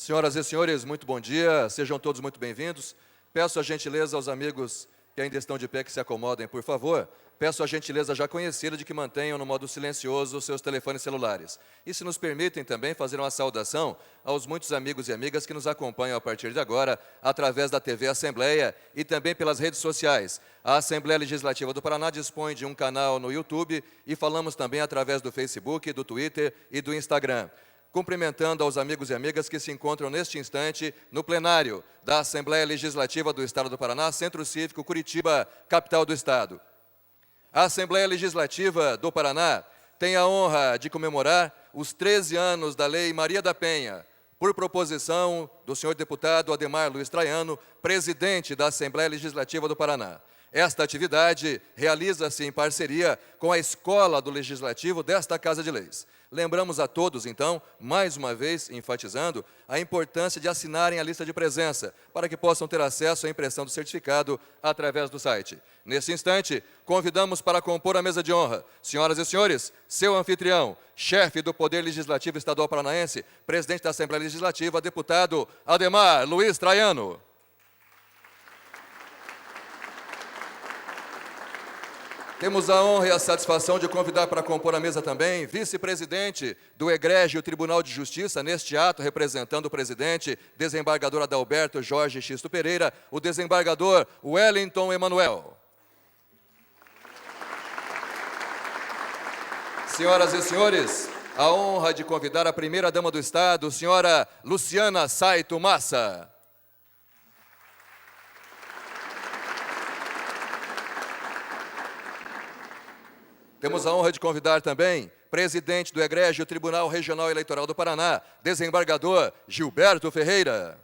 Senhoras e senhores, muito bom dia, sejam todos muito bem-vindos. Peço a gentileza aos amigos que ainda estão de pé que se acomodem, por favor. Peço a gentileza já conhecida de que mantenham no modo silencioso os seus telefones celulares. E se nos permitem também fazer uma saudação aos muitos amigos e amigas que nos acompanham a partir de agora, através da TV Assembleia e também pelas redes sociais. A Assembleia Legislativa do Paraná dispõe de um canal no YouTube e falamos também através do Facebook, do Twitter e do Instagram. Cumprimentando aos amigos e amigas que se encontram neste instante no plenário da Assembleia Legislativa do Estado do Paraná, Centro Cívico Curitiba, capital do Estado. A Assembleia Legislativa do Paraná tem a honra de comemorar os 13 anos da Lei Maria da Penha, por proposição do senhor deputado Ademar Luiz Traiano, presidente da Assembleia Legislativa do Paraná. Esta atividade realiza-se em parceria com a Escola do Legislativo desta Casa de Leis. Lembramos a todos, então, mais uma vez, enfatizando a importância de assinarem a lista de presença, para que possam ter acesso à impressão do certificado através do site. Nesse instante, convidamos para compor a mesa de honra, senhoras e senhores, seu anfitrião, chefe do Poder Legislativo Estadual Paranaense, presidente da Assembleia Legislativa, deputado Ademar Luiz Traiano. Temos a honra e a satisfação de convidar para compor a mesa também vice-presidente do Egrégio Tribunal de Justiça, neste ato, representando o presidente, desembargador Adalberto Jorge Xisto Pereira, o desembargador Wellington Emanuel. Senhoras e senhores, a honra de convidar a primeira-dama do Estado, senhora Luciana Saito Massa. Temos a honra de convidar também presidente do Egrégio Tribunal Regional Eleitoral do Paraná, desembargador Gilberto Ferreira.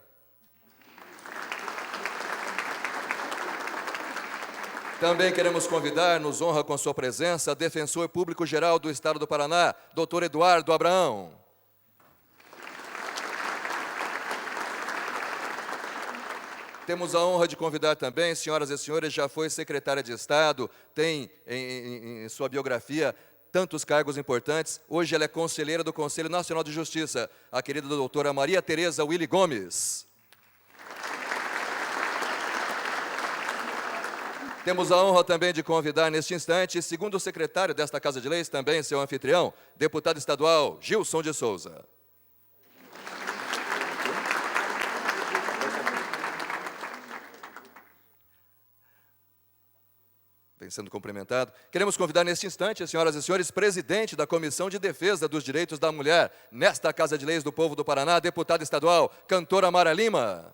Também queremos convidar, nos honra com sua presença, defensor público-geral do Estado do Paraná, doutor Eduardo Abraão. Temos a honra de convidar também, senhoras e senhores, já foi secretária de Estado, tem em sua biografia tantos cargos importantes. Hoje ela é conselheira do Conselho Nacional de Justiça, a querida doutora Maria Tereza Willy Gomes. Temos a honra também de convidar neste instante, segundo secretário desta Casa de Leis, também seu anfitrião, deputado estadual Gilson de Souza. Vem sendo cumprimentado. Queremos convidar neste instante, senhoras e senhores, presidente da Comissão de Defesa dos Direitos da Mulher, nesta Casa de Leis do Povo do Paraná, deputada estadual, cantora Mara Lima.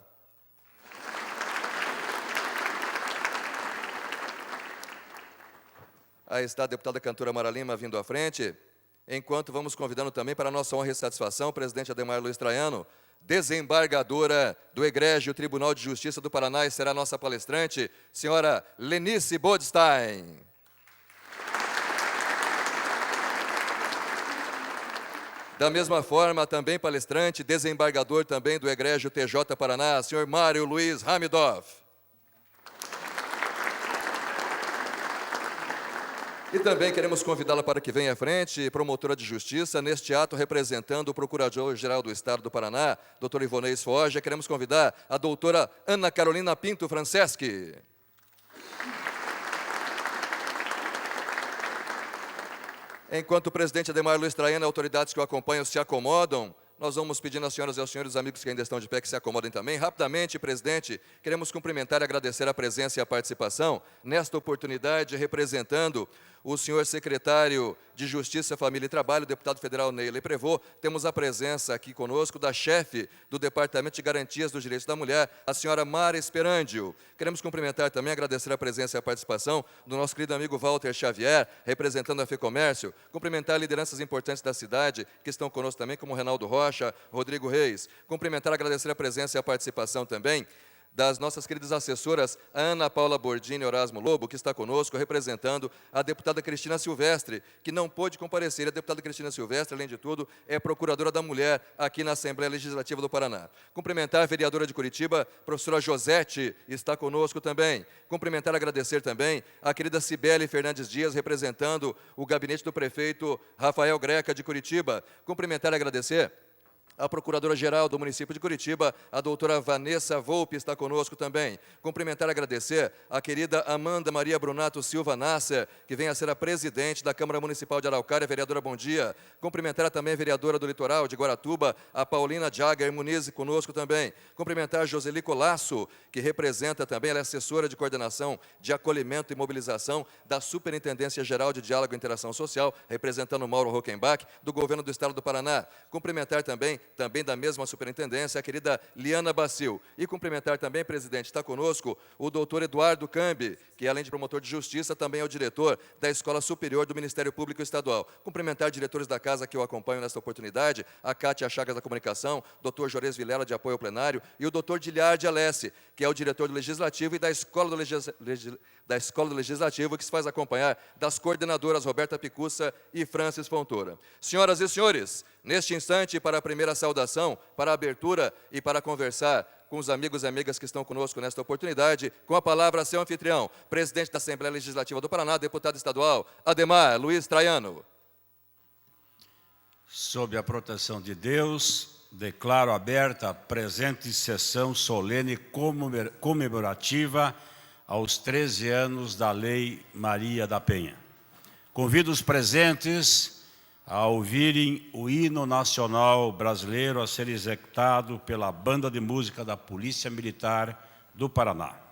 Aí está a deputada cantora Mara Lima vindo à frente, enquanto vamos convidando também para a nossa honra e satisfação, o presidente Ademar Luiz Traiano, desembargadora do Egrégio Tribunal de Justiça do Paraná, e será nossa palestrante, senhora Lenice Bodstein. Da mesma forma, também palestrante, desembargador também do Egrégio TJ Paraná, senhor Mário Luiz Hamidoff. E também queremos convidá-la para que venha à frente, promotora de justiça, neste ato representando o Procurador-Geral do Estado do Paraná, doutor Ivonei Foja. Queremos convidar a doutora Ana Carolina Pinto Franceschi. Enquanto o presidente Ademar Luiz Traiano e autoridades que o acompanham se acomodam, nós vamos pedindo às senhoras e aos senhores amigos que ainda estão de pé que se acomodem também. Rapidamente, presidente, queremos cumprimentar e agradecer a presença e a participação, nesta oportunidade, representando o senhor secretário de Justiça, Família e Trabalho, o deputado federal Neyley Prevot. Temos a presença aqui conosco da chefe do Departamento de Garantias dos Direitos da Mulher, a senhora Mara Esperandio. Queremos cumprimentar também, agradecer a presença e a participação do nosso querido amigo Walter Xavier, representando a FEComércio. Cumprimentar lideranças importantes da cidade, que estão conosco também, como Reinaldo Rocha, Rodrigo Reis. Cumprimentar, agradecer a presença e a participação também das nossas queridas assessoras, a Ana Paula Bordini e Orasmo Lobo, que está conosco, representando a deputada Cristina Silvestre, que não pôde comparecer. A deputada Cristina Silvestre, além de tudo, é procuradora da mulher aqui na Assembleia Legislativa do Paraná. Cumprimentar a vereadora de Curitiba, professora Josete, está conosco também. Cumprimentar e agradecer também a querida Cibele Fernandes Dias, representando o gabinete do prefeito Rafael Greca, de Curitiba. Cumprimentar e agradecer A Procuradora-Geral do município de Curitiba, a doutora Vanessa Volpe, está conosco também. Cumprimentar e agradecer a querida Amanda Maria Brunato Silva Nasser, que vem a ser a presidente da Câmara Municipal de Araucária. Vereadora, bom dia. Cumprimentar também a vereadora do Litoral de Guaratuba, a Paulina Jagger Muniz, conosco também. Cumprimentar a Joseli Colasso, que representa também, ela é assessora de coordenação de acolhimento e mobilização da Superintendência Geral de Diálogo e Interação Social, representando Mauro Rockenbach, do Governo do Estado do Paraná. Cumprimentar também da mesma superintendência, a querida Liana Bacil. E cumprimentar também, presidente, está conosco o doutor Eduardo Cambi, que além de promotor de justiça, também é o diretor da Escola Superior do Ministério Público Estadual. Cumprimentar diretores da casa que eu acompanho nesta oportunidade, a Cátia Chagas da Comunicação, doutor Jores Vilela, de apoio ao plenário, e o doutor Diliar de Alessi, que é o diretor do Legislativo e da Escola do Legislativo, que se faz acompanhar das coordenadoras Roberta Picussa e Francis Fontoura. Senhoras e senhores, neste instante, para a primeira saudação, para a abertura e para conversar com os amigos e amigas que estão conosco nesta oportunidade, com a palavra seu anfitrião, presidente da Assembleia Legislativa do Paraná, deputado estadual, Ademar Luiz Traiano. Sob a proteção de Deus, declaro aberta a presente sessão solene comemorativa aos 13 anos da Lei Maria da Penha. Convido os presentes a ouvirem o hino nacional brasileiro a ser executado pela Banda de Música da Polícia Militar do Paraná.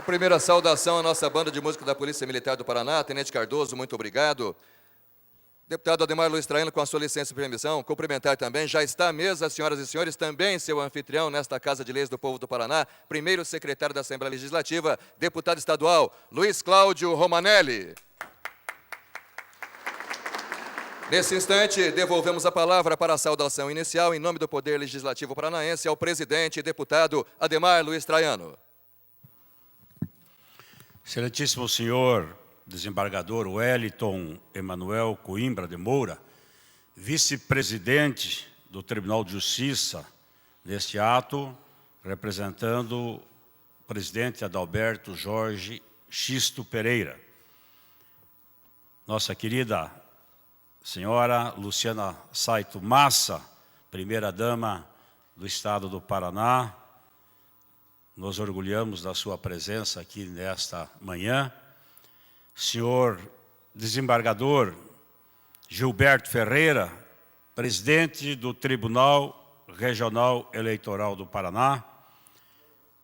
Primeira saudação à nossa banda de música da Polícia Militar do Paraná. Tenente Cardoso, muito obrigado. Deputado Ademar Luiz Traiano, com a sua licença e permissão, cumprimentar também, já está à mesa, senhoras e senhores, também seu anfitrião nesta Casa de Leis do Povo do Paraná, primeiro secretário da Assembleia Legislativa, deputado estadual, Luiz Cláudio Romanelli. Nesse instante, devolvemos a palavra para a saudação inicial, em nome do Poder Legislativo Paranaense, ao presidente e deputado Ademar Luiz Traiano. Excelentíssimo senhor desembargador Wellington Emanuel Coimbra de Moura, vice-presidente do Tribunal de Justiça, neste ato, representando o presidente Adalberto Jorge Xisto Pereira. Nossa querida senhora Luciana Saito Massa, primeira-dama do Estado do Paraná, nos orgulhamos da sua presença aqui nesta manhã. Senhor desembargador Gilberto Ferreira, presidente do Tribunal Regional Eleitoral do Paraná.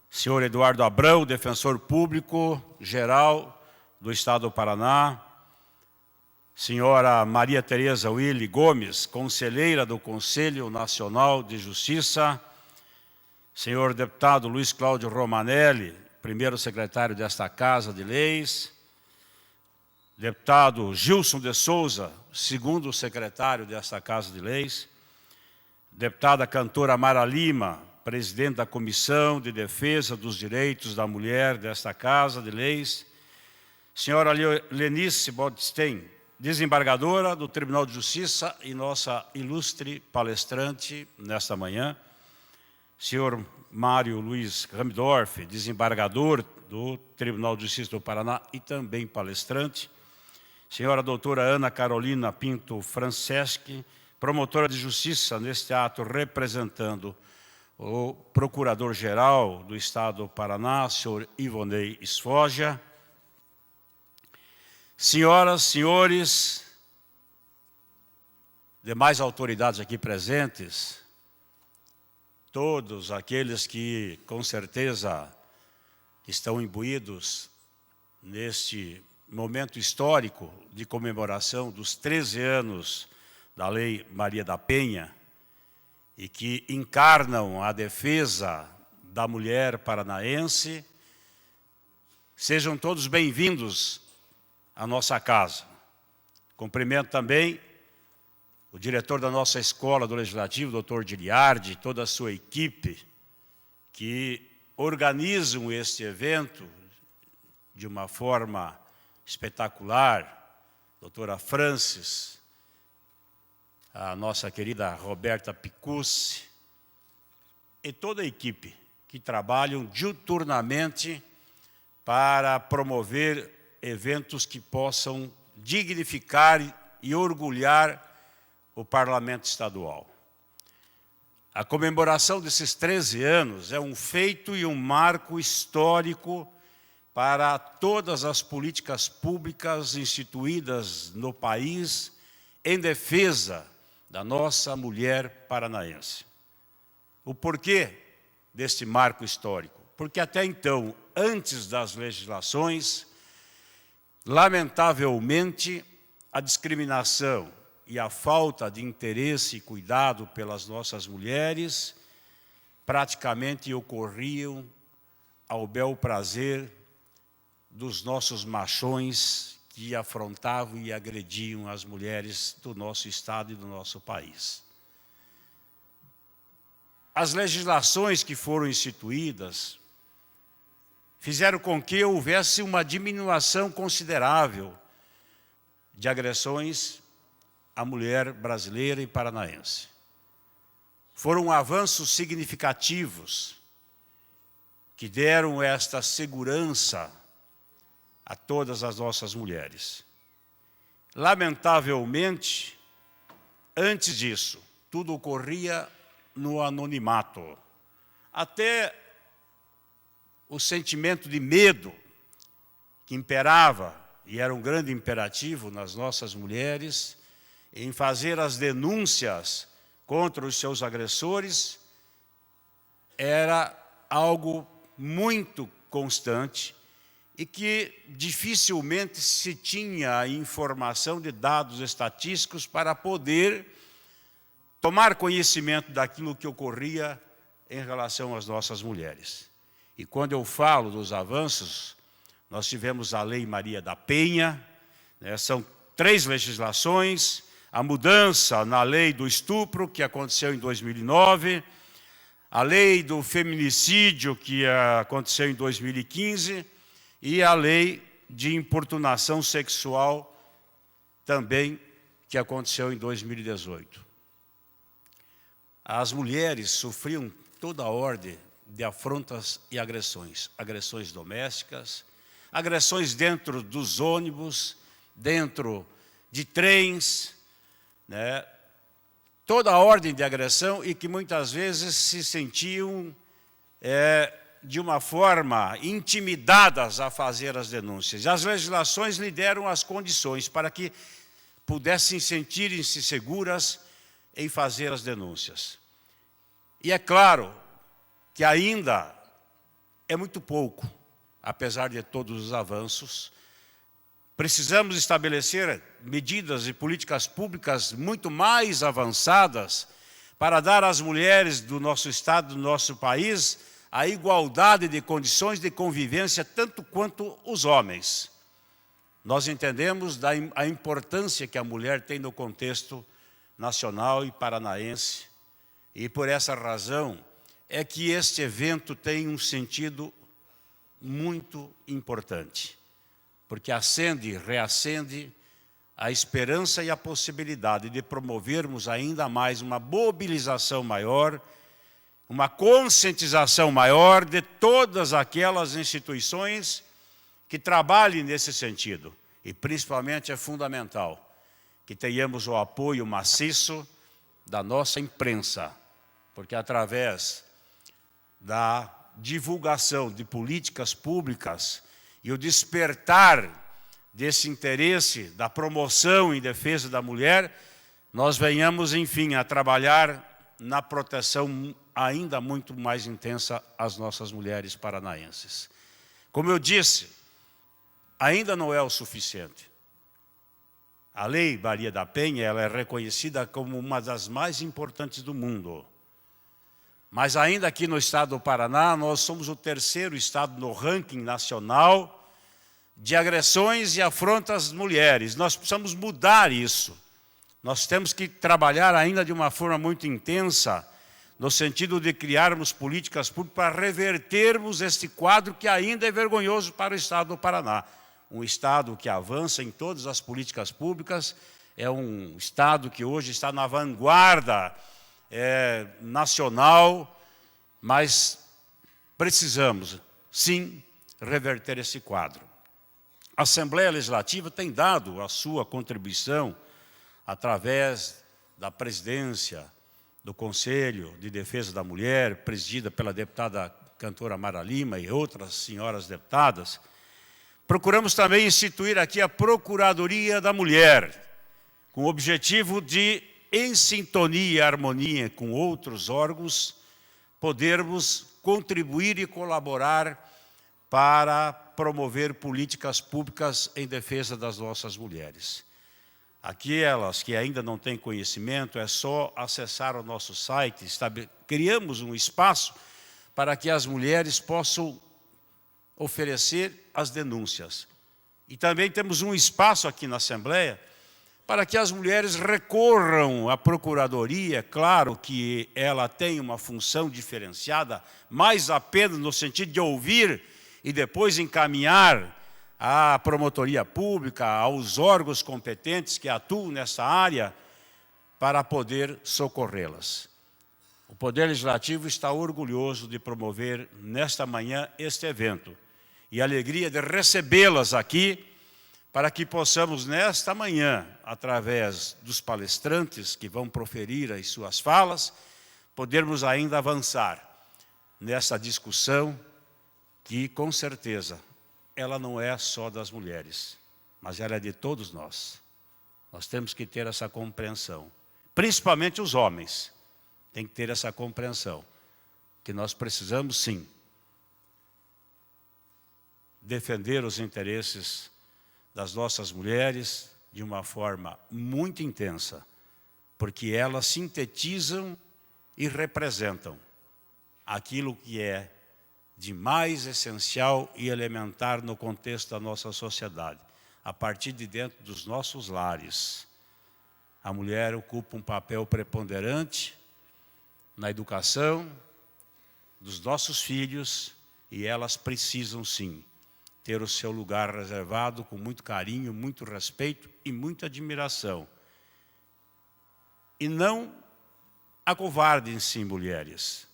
Senhor Eduardo Abrão, defensor público geral do Estado do Paraná. Senhora Maria Tereza Willy Gomes, conselheira do Conselho Nacional de Justiça. Senhor deputado Luiz Cláudio Romanelli, primeiro secretário desta Casa de Leis, deputado Gilson de Souza, segundo secretário desta Casa de Leis, deputada cantora Mara Lima, presidente da Comissão de Defesa dos Direitos da Mulher desta Casa de Leis, senhora Lenice Bodstein, desembargadora do Tribunal de Justiça e nossa ilustre palestrante nesta manhã, senhor Mário Luiz Ramdorf, desembargador do Tribunal de Justiça do Paraná e também palestrante, senhora doutora Ana Carolina Pinto Franceschi, promotora de justiça neste ato representando o procurador-geral do Estado do Paraná, senhor Ivonei Esfogia, senhoras, senhores, demais autoridades aqui presentes, todos aqueles que, com certeza, estão imbuídos neste momento histórico de comemoração dos 13 anos da Lei Maria da Penha e que encarnam a defesa da mulher paranaense, sejam todos bem-vindos à nossa casa. Cumprimento também o diretor da nossa Escola do Legislativo, doutor Giliardi, e toda a sua equipe, que organizam este evento de uma forma espetacular, doutora Francis, a nossa querida Roberta Picucci, e toda a equipe que trabalham diuturnamente para promover eventos que possam dignificar e orgulhar o Parlamento Estadual. A comemoração desses 13 anos é um feito e um marco histórico para todas as políticas públicas instituídas no país em defesa da nossa mulher paranaense. O porquê deste marco histórico? Porque até então, antes das legislações, lamentavelmente, a discriminação e a falta de interesse e cuidado pelas nossas mulheres praticamente ocorriam ao bel prazer dos nossos machões que afrontavam e agrediam as mulheres do nosso estado e do nosso país. As legislações que foram instituídas fizeram com que houvesse uma diminuição considerável de agressões à mulher brasileira e paranaense. Foram avanços significativos que deram esta segurança a todas as nossas mulheres. Lamentavelmente, antes disso, tudo ocorria no anonimato. Até o sentimento de medo que imperava, e era um grande imperativo nas nossas mulheres, em fazer as denúncias contra os seus agressores, era algo muito constante e que dificilmente se tinha a informação de dados estatísticos para poder tomar conhecimento daquilo que ocorria em relação às nossas mulheres. E quando eu falo dos avanços, nós tivemos a Lei Maria da Penha, são 3 legislações, a mudança na lei do estupro, que aconteceu em 2009, a lei do feminicídio, que aconteceu em 2015, e a lei de importunação sexual, também, que aconteceu em 2018. As mulheres sofriam toda a ordem de afrontas e agressões. Agressões domésticas, agressões dentro dos ônibus, dentro de trens, toda a ordem de agressão e que muitas vezes se sentiam de uma forma intimidadas a fazer as denúncias. E as legislações lhe deram as condições para que pudessem sentirem-se seguras em fazer as denúncias. E é claro que ainda é muito pouco, apesar de todos os avanços. Precisamos estabelecer medidas e políticas públicas muito mais avançadas para dar às mulheres do nosso estado, do nosso país, a igualdade de condições de convivência tanto quanto os homens. Nós entendemos a importância que a mulher tem no contexto nacional e paranaense, e por essa razão é que este evento tem um sentido muito importante, porque acende e reacende a esperança e a possibilidade de promovermos ainda mais uma mobilização maior, uma conscientização maior de todas aquelas instituições que trabalhem nesse sentido. E principalmente é fundamental que tenhamos o apoio maciço da nossa imprensa, porque através da divulgação de políticas públicas e o despertar desse interesse da promoção em defesa da mulher, nós venhamos, enfim, a trabalhar na proteção ainda muito mais intensa às nossas mulheres paranaenses. Como eu disse, ainda não é o suficiente. A Lei Maria da Penha, ela é reconhecida como uma das mais importantes do mundo. Mas ainda aqui no estado do Paraná, nós somos o terceiro estado no ranking nacional de agressões e afrontas às mulheres. Nós precisamos mudar isso. Nós temos que trabalhar ainda de uma forma muito intensa, no sentido de criarmos políticas públicas para revertermos este quadro que ainda é vergonhoso para o estado do Paraná. Um estado que avança em todas as políticas públicas, é um estado que hoje está na vanguarda nacional, mas precisamos, sim, reverter esse quadro. A Assembleia Legislativa tem dado a sua contribuição através da presidência do Conselho de Defesa da Mulher, presidida pela deputada cantora Mara Lima e outras senhoras deputadas. Procuramos também instituir aqui a Procuradoria da Mulher, com o objetivo de, em sintonia e harmonia com outros órgãos, podermos contribuir e colaborar para promover políticas públicas em defesa das nossas mulheres. Aquelas que ainda não têm conhecimento, é só acessar o nosso site. Criamos um espaço para que as mulheres possam oferecer as denúncias. E também temos um espaço aqui na Assembleia para que as mulheres recorram à Procuradoria. Claro que ela tem uma função diferenciada, mais apenas no sentido de ouvir e depois encaminhar à promotoria pública, aos órgãos competentes que atuam nessa área, para poder socorrê-las. O Poder Legislativo está orgulhoso de promover nesta manhã este evento e a alegria de recebê-las aqui, para que possamos nesta manhã, através dos palestrantes que vão proferir as suas falas, podermos ainda avançar nessa discussão que, com certeza, ela não é só das mulheres, mas ela é de todos nós. Nós temos que ter essa compreensão. Principalmente os homens têm que ter essa compreensão, que nós precisamos, sim, defender os interesses das nossas mulheres de uma forma muito intensa, porque elas sintetizam e representam aquilo que é de mais essencial e elementar no contexto da nossa sociedade, a partir de dentro dos nossos lares. A mulher ocupa um papel preponderante na educação dos nossos filhos e elas precisam, sim, ter o seu lugar reservado com muito carinho, muito respeito e muita admiração. E não acovardem-se, mulheres.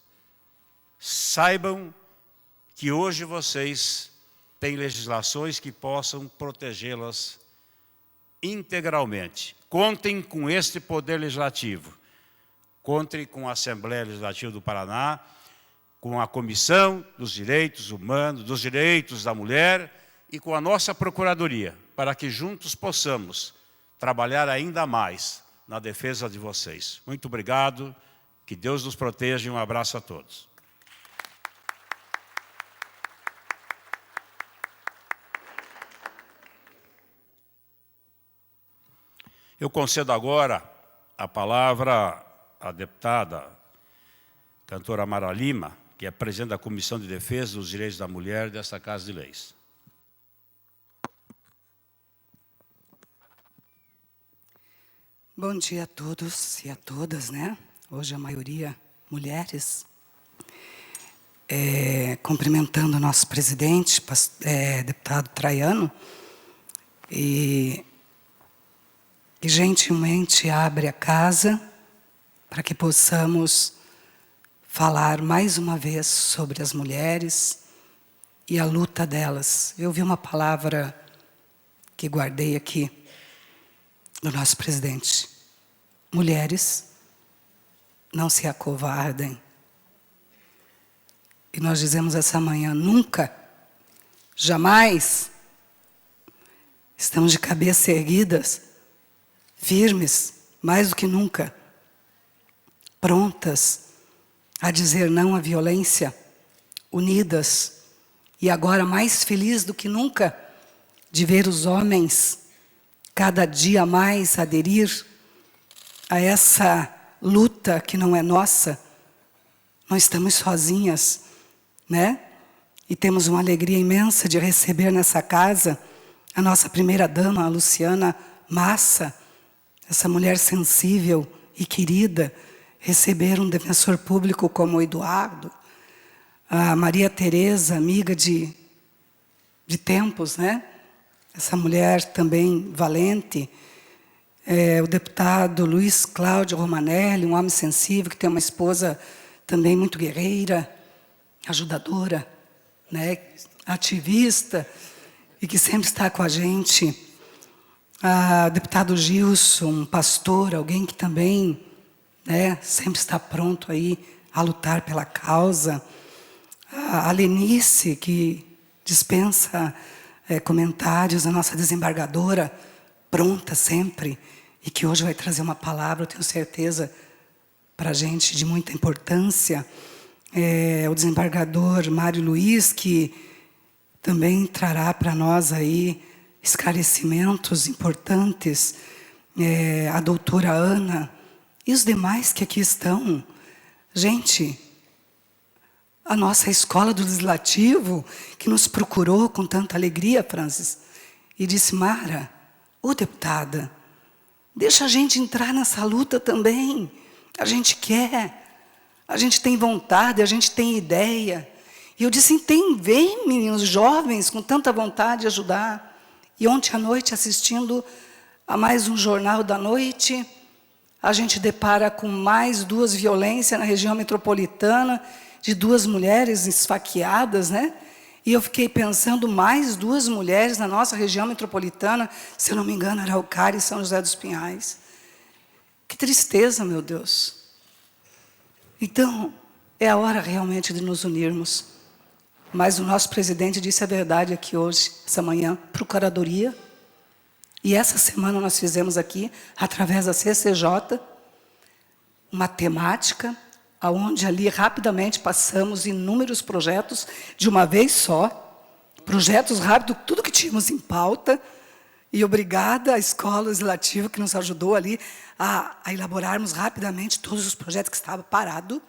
Saibam que hoje vocês têm legislações que possam protegê-las integralmente. Contem com este Poder Legislativo. Contem com a Assembleia Legislativa do Paraná, com a Comissão dos Direitos Humanos, dos Direitos da Mulher e com a nossa Procuradoria, para que juntos possamos trabalhar ainda mais na defesa de vocês. Muito obrigado, que Deus nos proteja e um abraço a todos. Eu concedo agora a palavra à deputada cantora Mara Lima, que é presidente da Comissão de Defesa dos Direitos da Mulher desta Casa de Leis. Bom dia a todos e a todas, né? Hoje a maioria mulheres. Cumprimentando o nosso presidente, deputado Traiano, e gentilmente abre a casa para que possamos falar mais uma vez sobre as mulheres e a luta delas. Eu vi uma palavra que guardei aqui, do nosso presidente. Mulheres, não se acovardem. E nós dizemos essa manhã, nunca, jamais, estamos de cabeça erguidas, firmes, mais do que nunca, prontas a dizer não à violência, unidas, e agora mais feliz do que nunca, de ver os homens cada dia mais aderir a essa luta que não é nossa. Não estamos sozinhas, né? E temos uma alegria imensa de receber nessa casa a nossa primeira-dama, a Luciana Massa, essa mulher sensível e querida, receber um defensor público como o Eduardo, a Maria Tereza, amiga de tempos, né? Essa mulher também valente, o deputado Luiz Cláudio Romanelli, um homem sensível, que tem uma esposa também muito guerreira, ajudadora, né? Ativista, e que sempre está com a gente. O deputado Gilson, um pastor, alguém que também, né, sempre está pronto aí a lutar pela causa. A Lenice, que dispensa comentários, a nossa desembargadora, pronta sempre, e que hoje vai trazer uma palavra, eu tenho certeza, para a gente de muita importância. O desembargador Mário Luiz, que também trará para nós aí esclarecimentos importantes, a doutora Ana, e os demais que aqui estão. Gente, a nossa escola do Legislativo, que nos procurou com tanta alegria, Francis, e disse, Mara, deputada, deixa a gente entrar nessa luta também. A gente quer, a gente tem vontade, a gente tem ideia. E eu disse, vem, meninos jovens, com tanta vontade de ajudar. E ontem à noite, assistindo a mais um Jornal da Noite, a gente depara com mais 2 violências na região metropolitana, de 2 mulheres esfaqueadas, né? E eu fiquei pensando, mais 2 mulheres na nossa região metropolitana, se eu não me engano, Araucária e São José dos Pinhais. Que tristeza, meu Deus. Então, é a hora realmente de nos unirmos. Mas o nosso presidente disse a verdade aqui hoje, essa manhã, Procuradoria. E essa semana nós fizemos aqui, através da CCJ, uma temática, onde ali rapidamente passamos inúmeros projetos de uma vez só, projetos rápidos, tudo que tínhamos em pauta, e obrigada à Escola Legislativa que nos ajudou ali a elaborarmos rapidamente todos os projetos que estavam parados,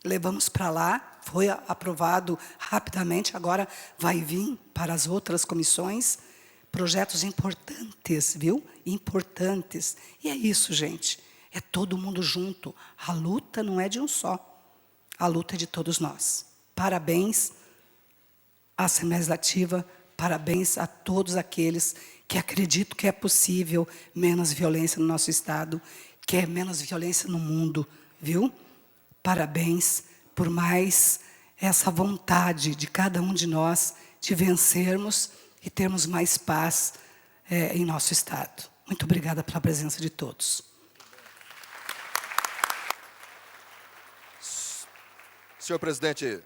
levamos para lá, foi aprovado rapidamente, agora vai vir para as outras comissões, projetos importantes, viu? Importantes. E é isso, gente. É todo mundo junto. A luta não é de um só. A luta é de todos nós. Parabéns à Assembleia Legislativa, parabéns a todos aqueles que acreditam que é possível menos violência no nosso Estado, que é menos violência no mundo, viu? Parabéns por mais essa vontade de cada um de nós de vencermos e termos mais paz em nosso Estado. Muito obrigada pela presença de todos. Senhor presidente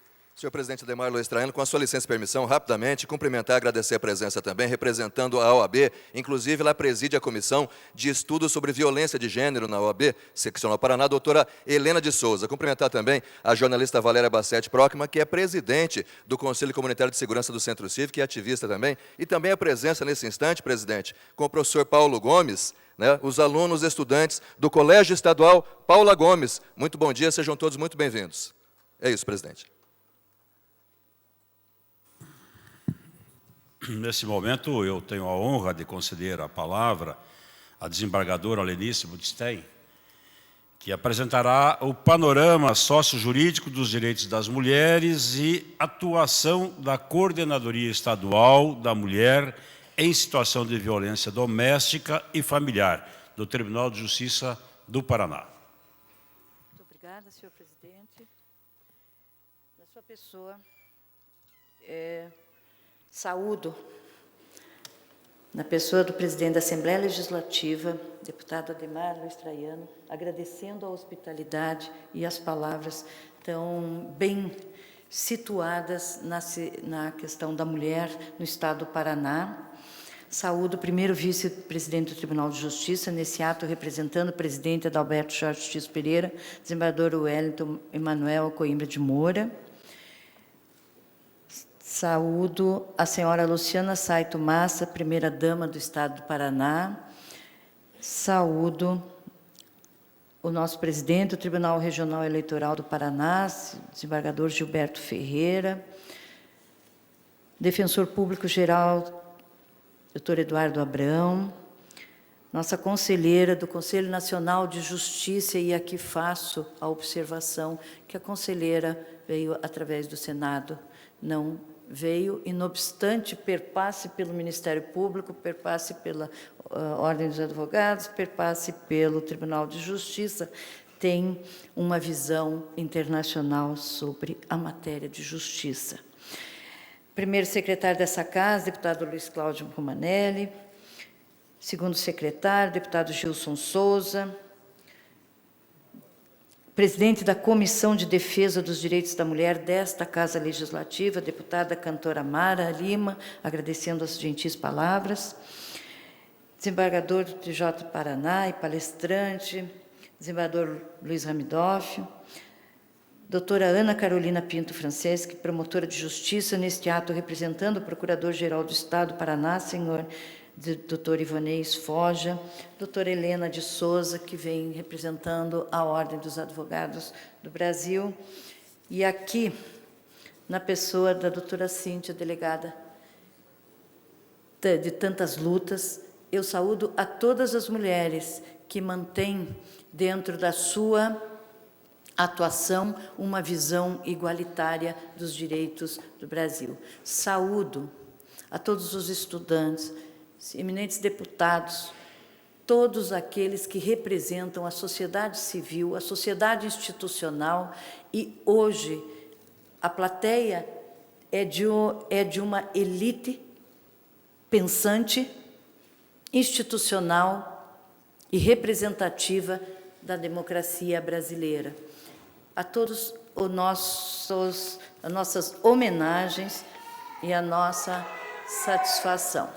Ademar Luiz Traiano, com a sua licença e permissão, rapidamente, cumprimentar e agradecer a presença também, representando a OAB, inclusive ela preside a Comissão de Estudos sobre Violência de Gênero na OAB, Seccional Paraná, a doutora Helena de Souza. Cumprimentar também a jornalista Valéria Bassetti Procma, que é presidente do Conselho Comunitário de Segurança do Centro Cívico e ativista também, e também a presença nesse instante, presidente, com o professor Paulo Gomes, né, os alunos estudantes do Colégio Estadual Paula Gomes. Muito bom dia, sejam todos muito bem-vindos. É isso, presidente. Nesse momento, eu tenho a honra de conceder a palavra à desembargadora Lenice Budstein, que apresentará o panorama sociojurídico dos direitos das mulheres e atuação da Coordenadoria Estadual da Mulher em situação de violência doméstica e familiar, do Tribunal de Justiça do Paraná. Muito obrigada, senhor presidente. Na sua pessoa, saúdo, na pessoa do presidente da Assembleia Legislativa, deputado Ademar Luiz Traiano, agradecendo a hospitalidade e as palavras tão bem situadas na questão da mulher no Estado do Paraná. Saúdo o primeiro vice-presidente do Tribunal de Justiça, nesse ato representando o presidente Adalberto Jorge X Pereira, desembargador Wellington Emanuel Coimbra de Moura. Saúdo a senhora Luciana Saito Massa, primeira-dama do Estado do Paraná. Saúdo o nosso presidente do Tribunal Regional Eleitoral do Paraná, desembargador Gilberto Ferreira. Defensor Público-Geral, doutor Eduardo Abrão. Nossa conselheira do Conselho Nacional de Justiça, e aqui faço a observação que a conselheira veio através do Senado, não veio, e, não obstante, perpasse pelo Ministério Público, perpasse pela Ordem dos Advogados, perpasse pelo Tribunal de Justiça, tem uma visão internacional sobre a matéria de justiça. Primeiro secretário dessa casa, deputado Luiz Cláudio Romanelli. Segundo secretário, deputado Gilson Souza. Presidente da Comissão de Defesa dos Direitos da Mulher desta Casa Legislativa, deputada cantora Mara Lima, agradecendo as gentis palavras. Desembargador do TJ Paraná e palestrante, desembargador Luiz Ramidoff. Doutora Ana Carolina Pinto Franceschi, promotora de justiça, neste ato representando o Procurador-Geral do Estado do Paraná, senhor doutor Ivanês Foja, doutora Helena de Souza, que vem representando a Ordem dos Advogados do Brasil, e aqui, na pessoa da doutora Cíntia, delegada de tantas lutas, eu saúdo a todas as mulheres que mantêm dentro da sua atuação uma visão igualitária dos direitos do Brasil. Saúdo a todos os estudantes, eminentes deputados, todos aqueles que representam a sociedade civil, a sociedade institucional, e hoje a plateia é de uma elite pensante, institucional e representativa da democracia brasileira. A todos as nossas homenagens e a nossa satisfação.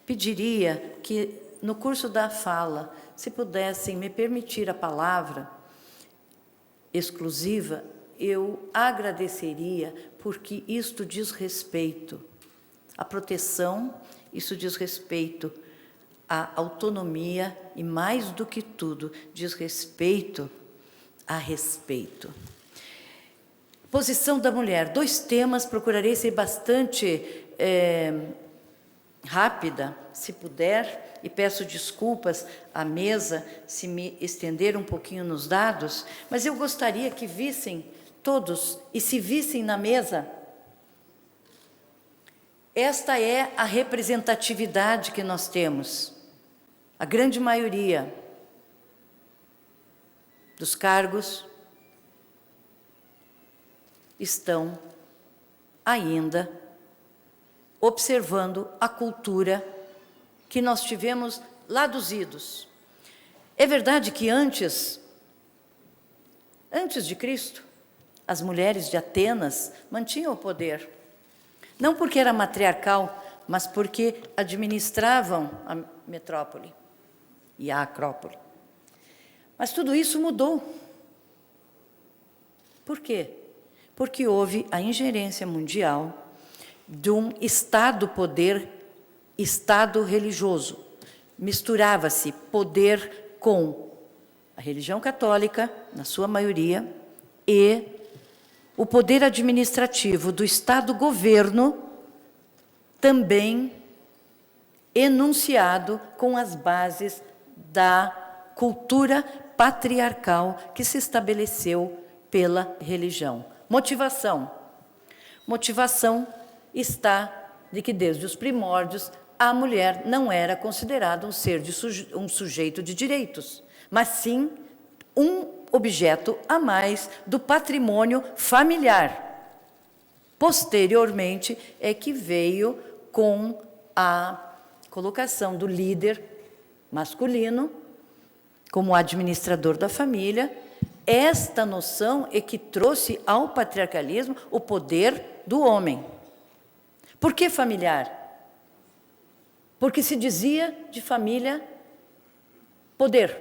Pediria que, no curso da fala, se pudessem me permitir a palavra exclusiva, eu agradeceria, porque isto diz respeito à proteção, isso diz respeito à autonomia e, mais do que tudo, diz respeito a respeito. Posição da mulher. 2 temas, procurarei ser bastante rápida, se puder, e peço desculpas à mesa se me estender um pouquinho nos dados, mas eu gostaria que vissem todos e se vissem na mesa. Esta é a representatividade que nós temos. A grande maioria dos cargos estão ainda observando a cultura que nós tivemos lá dos idos. É verdade que antes de Cristo, as mulheres de Atenas mantinham o poder, não porque era matriarcal, mas porque administravam a metrópole e a acrópole. Mas tudo isso mudou. Por quê? Porque houve a ingerência mundial de um Estado-poder, Estado religioso. Misturava-se poder com a religião católica, na sua maioria, e o poder administrativo do Estado-governo também enunciado com as bases da cultura patriarcal que se estabeleceu pela religião. Motivação. Motivação está de que desde os primórdios a mulher não era considerada um sujeito de direitos, mas sim um objeto a mais do patrimônio familiar. Posteriormente é que veio com a colocação do líder masculino como administrador da família. Esta noção é que trouxe ao patriarcalismo o poder do homem. Por que familiar? Porque se dizia de família poder.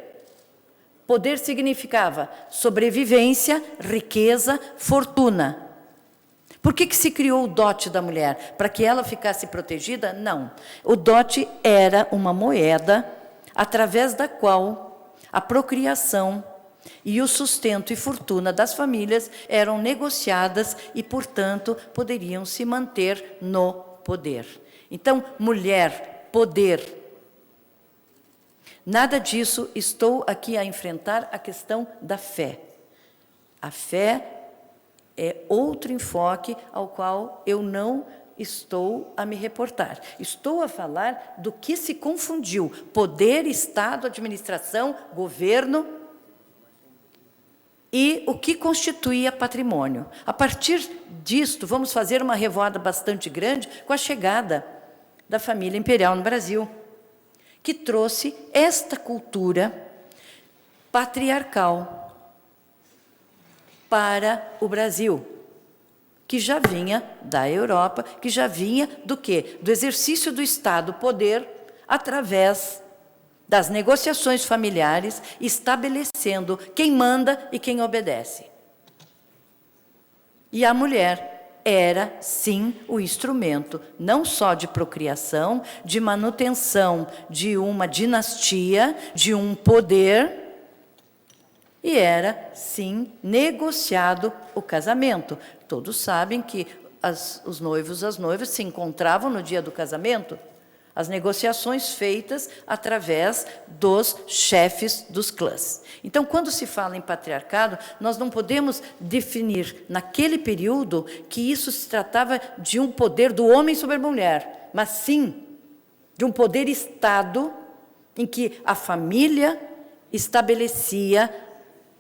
Poder significava sobrevivência, riqueza, fortuna. Por que se criou o dote da mulher? Para que ela ficasse protegida? Não. O dote era uma moeda através da qual a procriação e o sustento e fortuna das famílias eram negociadas e, portanto, poderiam se manter no poder. Então, mulher, poder. Nada disso, estou aqui a enfrentar a questão da fé. A fé é outro enfoque ao qual eu não estou a me reportar. Estou a falar do que se confundiu: poder, Estado, administração, governo e o que constituía patrimônio. A partir disto, vamos fazer uma revoada bastante grande com a chegada da família imperial no Brasil, que trouxe esta cultura patriarcal para o Brasil, que já vinha da Europa, que já vinha do quê? Do exercício do Estado poder através das negociações familiares, estabelecendo quem manda e quem obedece. E a mulher era, sim, o instrumento, não só de procriação, de manutenção de uma dinastia, de um poder, e era, sim, negociado o casamento. Todos sabem que os noivos e as noivas se encontravam no dia do casamento. As negociações feitas através dos chefes dos clãs. Então, quando se fala em patriarcado, nós não podemos definir, naquele período, que isso se tratava de um poder do homem sobre a mulher, mas sim de um poder Estado em que a família estabelecia,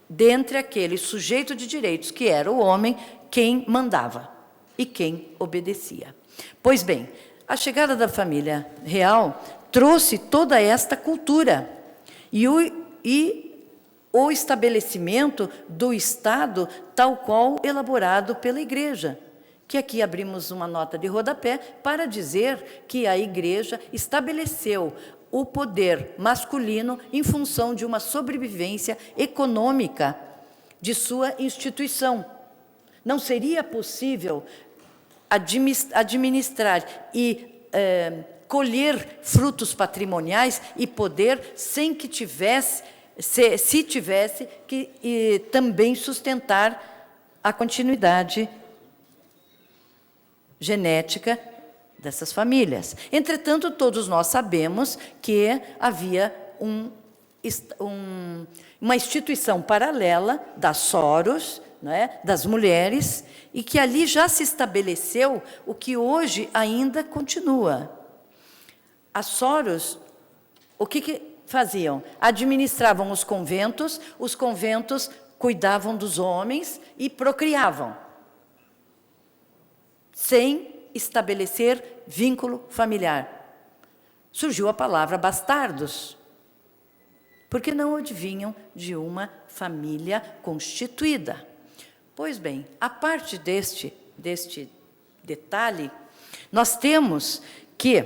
dentre aquele sujeito de direitos, que era o homem, quem mandava e quem obedecia. Pois bem, a chegada da família real trouxe toda esta cultura e o estabelecimento do Estado tal qual elaborado pela Igreja, que aqui abrimos uma nota de rodapé para dizer que a Igreja estabeleceu o poder masculino em função de uma sobrevivência econômica de sua instituição. Não seria possível administrar e colher frutos patrimoniais e poder sem que tivesse, se tivesse que também sustentar a continuidade genética dessas famílias. Entretanto, todos nós sabemos que havia uma instituição paralela da Soros, né, das mulheres, e que ali já se estabeleceu o que hoje ainda continua. As Soros, o que faziam? Administravam os conventos cuidavam dos homens e procriavam, sem estabelecer vínculo familiar. Surgiu a palavra bastardos, porque não advinham de uma família constituída. Pois bem, a parte deste detalhe, nós temos que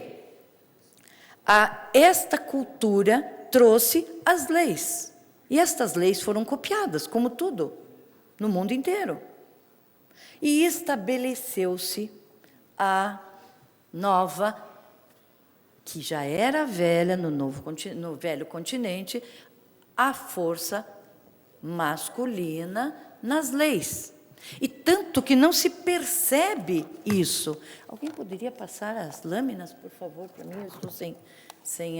esta cultura trouxe as leis. E estas leis foram copiadas, como tudo, no mundo inteiro. E estabeleceu-se a nova, que já era velha no velho continente, a força masculina nas leis. E tanto que não se percebe isso. Alguém poderia passar as lâminas, por favor, para mim? Eu estou sem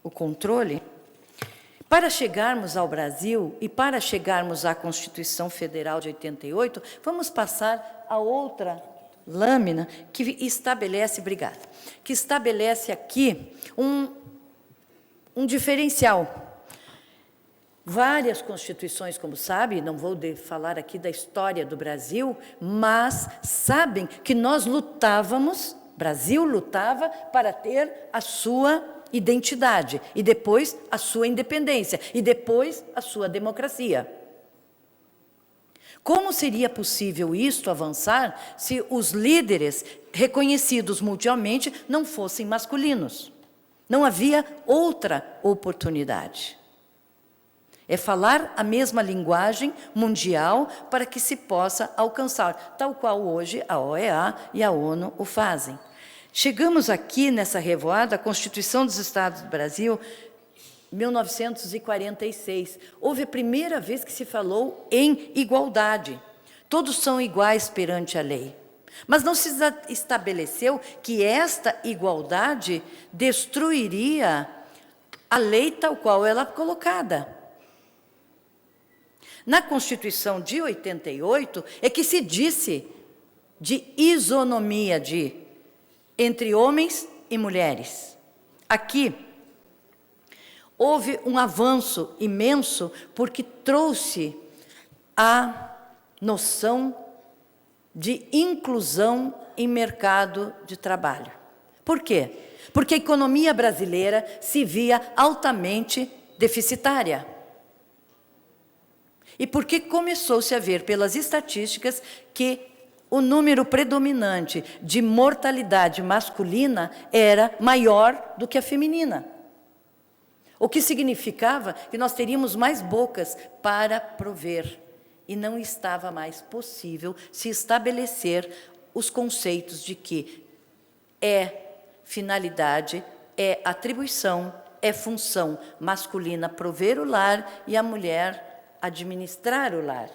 o controle. Para chegarmos ao Brasil e para chegarmos à Constituição Federal de 88, vamos passar a outra lâmina que estabelece, obrigada, que estabelece aqui um diferencial. Várias constituições, como sabe, não vou falar aqui da história do Brasil, mas sabem que nós lutávamos, Brasil lutava para ter a sua identidade, e depois a sua independência, e depois a sua democracia. Como seria possível isto avançar se os líderes reconhecidos mundialmente não fossem masculinos? Não havia outra oportunidade. É falar a mesma linguagem mundial para que se possa alcançar, tal qual hoje a OEA e a ONU o fazem. Chegamos aqui nessa revoada, a Constituição dos Estados do Brasil, 1946. Houve a primeira vez que se falou em igualdade. Todos são iguais perante a lei. Mas não se estabeleceu que esta igualdade destruiria a lei tal qual ela é colocada. Na Constituição de 88 é que se disse de isonomia entre homens e mulheres. Aqui houve um avanço imenso porque trouxe a noção de inclusão em mercado de trabalho. Por quê? Porque a economia brasileira se via altamente deficitária. E porque começou-se a ver pelas estatísticas que o número predominante de mortalidade masculina era maior do que a feminina. O que significava que nós teríamos mais bocas para prover. E não estava mais possível se estabelecer os conceitos de que é finalidade, é atribuição, é função masculina prover o lar e a mulher administrar o lar.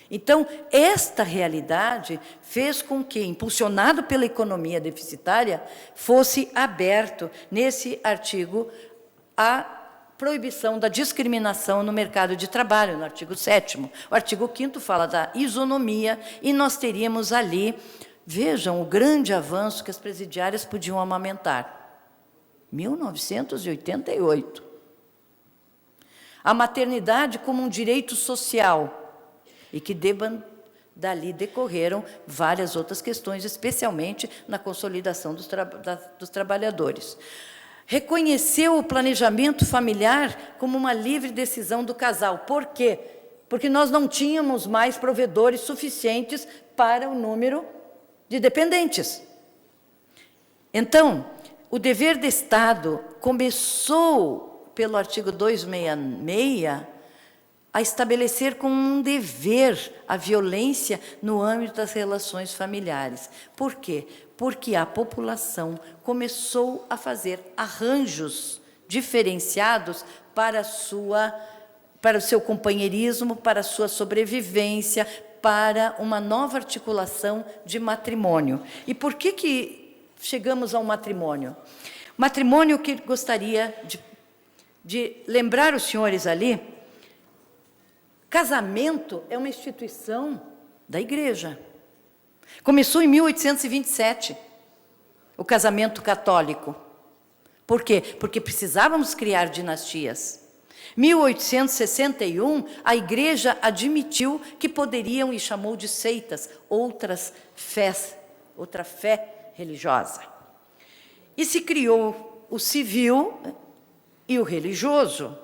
Então, esta realidade fez com que, impulsionado pela economia deficitária, fosse aberto, nesse artigo, a proibição da discriminação no mercado de trabalho, no artigo 7º. O artigo 5º fala da isonomia, e nós teríamos ali, vejam, o grande avanço que as presidiárias podiam amamentar. 1988. A maternidade como um direito social, e que dali decorreram várias outras questões, especialmente na consolidação dos trabalhadores. Reconheceu o planejamento familiar como uma livre decisão do casal. Por quê? Porque nós não tínhamos mais provedores suficientes para o número de dependentes. Então, o dever do Estado começou, pelo artigo 266, a estabelecer como um dever a violência no âmbito das relações familiares. Por quê? Porque a população começou a fazer arranjos diferenciados para o seu companheirismo, para a sua sobrevivência, para uma nova articulação de matrimônio. E por que chegamos ao matrimônio? Matrimônio que gostaria de lembrar os senhores ali, casamento é uma instituição da Igreja. Começou em 1827, o casamento católico. Por quê? Porque precisávamos criar dinastias. 1861, a Igreja admitiu que poderiam, e chamou de seitas, outra fé religiosa. E se criou o civil e o religioso.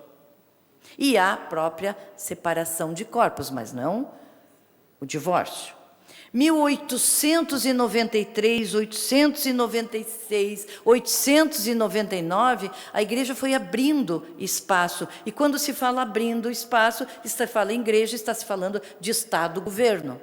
E a própria separação de corpos, mas não o divórcio. 1893, 896, 899, a Igreja foi abrindo espaço. E quando se fala abrindo espaço, se fala em igreja, está se falando de Estado-governo.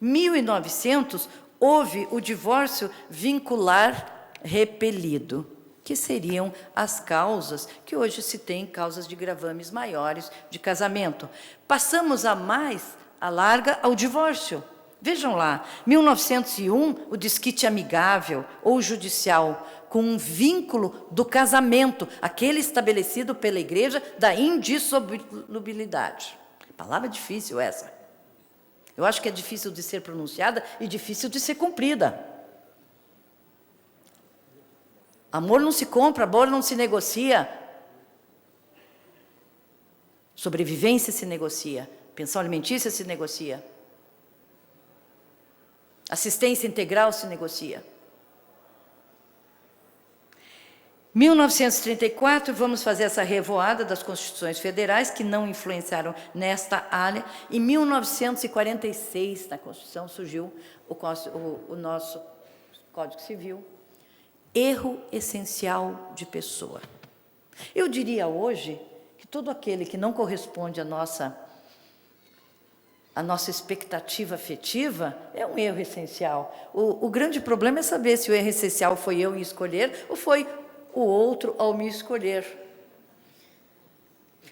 1900, houve o divórcio vincular repelido. que seriam as causas que hoje se tem, causas de gravames maiores de casamento. Passamos a larga ao divórcio. Vejam lá, 1901, o desquite amigável ou judicial, com um vínculo do casamento, aquele estabelecido pela Igreja da indissolubilidade. Palavra difícil essa. Eu acho que é difícil de ser pronunciada e difícil de ser cumprida. Amor não se compra, amor não se negocia. Sobrevivência se negocia, pensão alimentícia se negocia. Assistência integral se negocia. 1934, vamos fazer essa revoada das Constituições Federais, que não influenciaram nesta área. Em 1946, na Constituição, surgiu o nosso Código Civil. Erro essencial de pessoa. Eu diria hoje que todo aquele que não corresponde à nossa expectativa afetiva é um erro essencial. O grande problema é saber se o erro essencial foi eu em escolher ou foi o outro ao me escolher.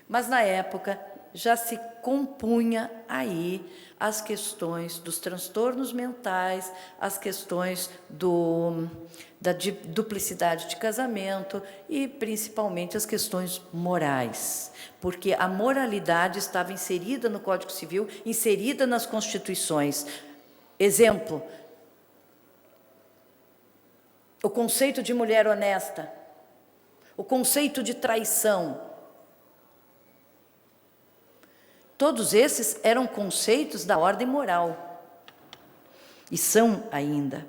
Mas, na época, já se compunha aí as questões dos transtornos mentais, as questões da duplicidade de casamento e, principalmente, as questões morais. Porque a moralidade estava inserida no Código Civil, inserida nas Constituições. Exemplo, o conceito de mulher honesta, o conceito de traição. Todos esses eram conceitos da ordem moral. E são ainda.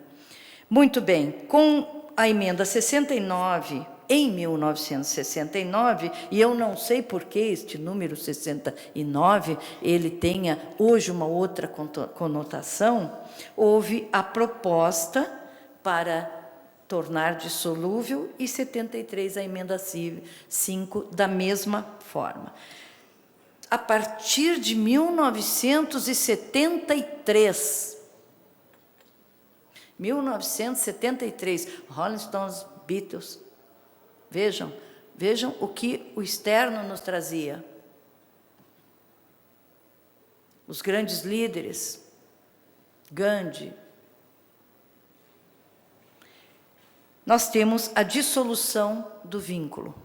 Muito bem, com a emenda 69, em 1969, e eu não sei por que este número 69, ele tenha hoje uma outra conotação, houve a proposta para tornar dissolúvel e 73 a emenda 5 da mesma forma. A partir de 1973, Rolling Stones, Beatles, vejam o que o externo nos trazia. Os grandes líderes, Gandhi. Nós temos a dissolução do vínculo,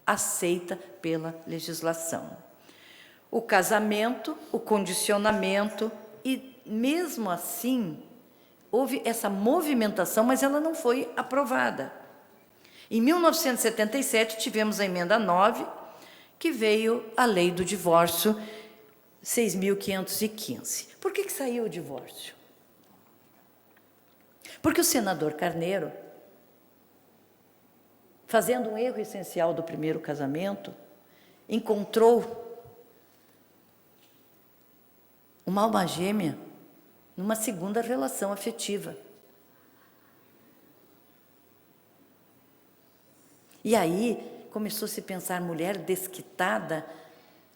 aceita pela legislação. O casamento, o condicionamento, e mesmo assim, houve essa movimentação, mas ela não foi aprovada. Em 1977, tivemos a emenda 9, que veio a lei do divórcio 6.515. Por que saiu o divórcio? Porque o senador Carneiro, fazendo um erro essencial do primeiro casamento, encontrou uma alma gêmea numa segunda relação afetiva. E aí começou a se pensar, mulher desquitada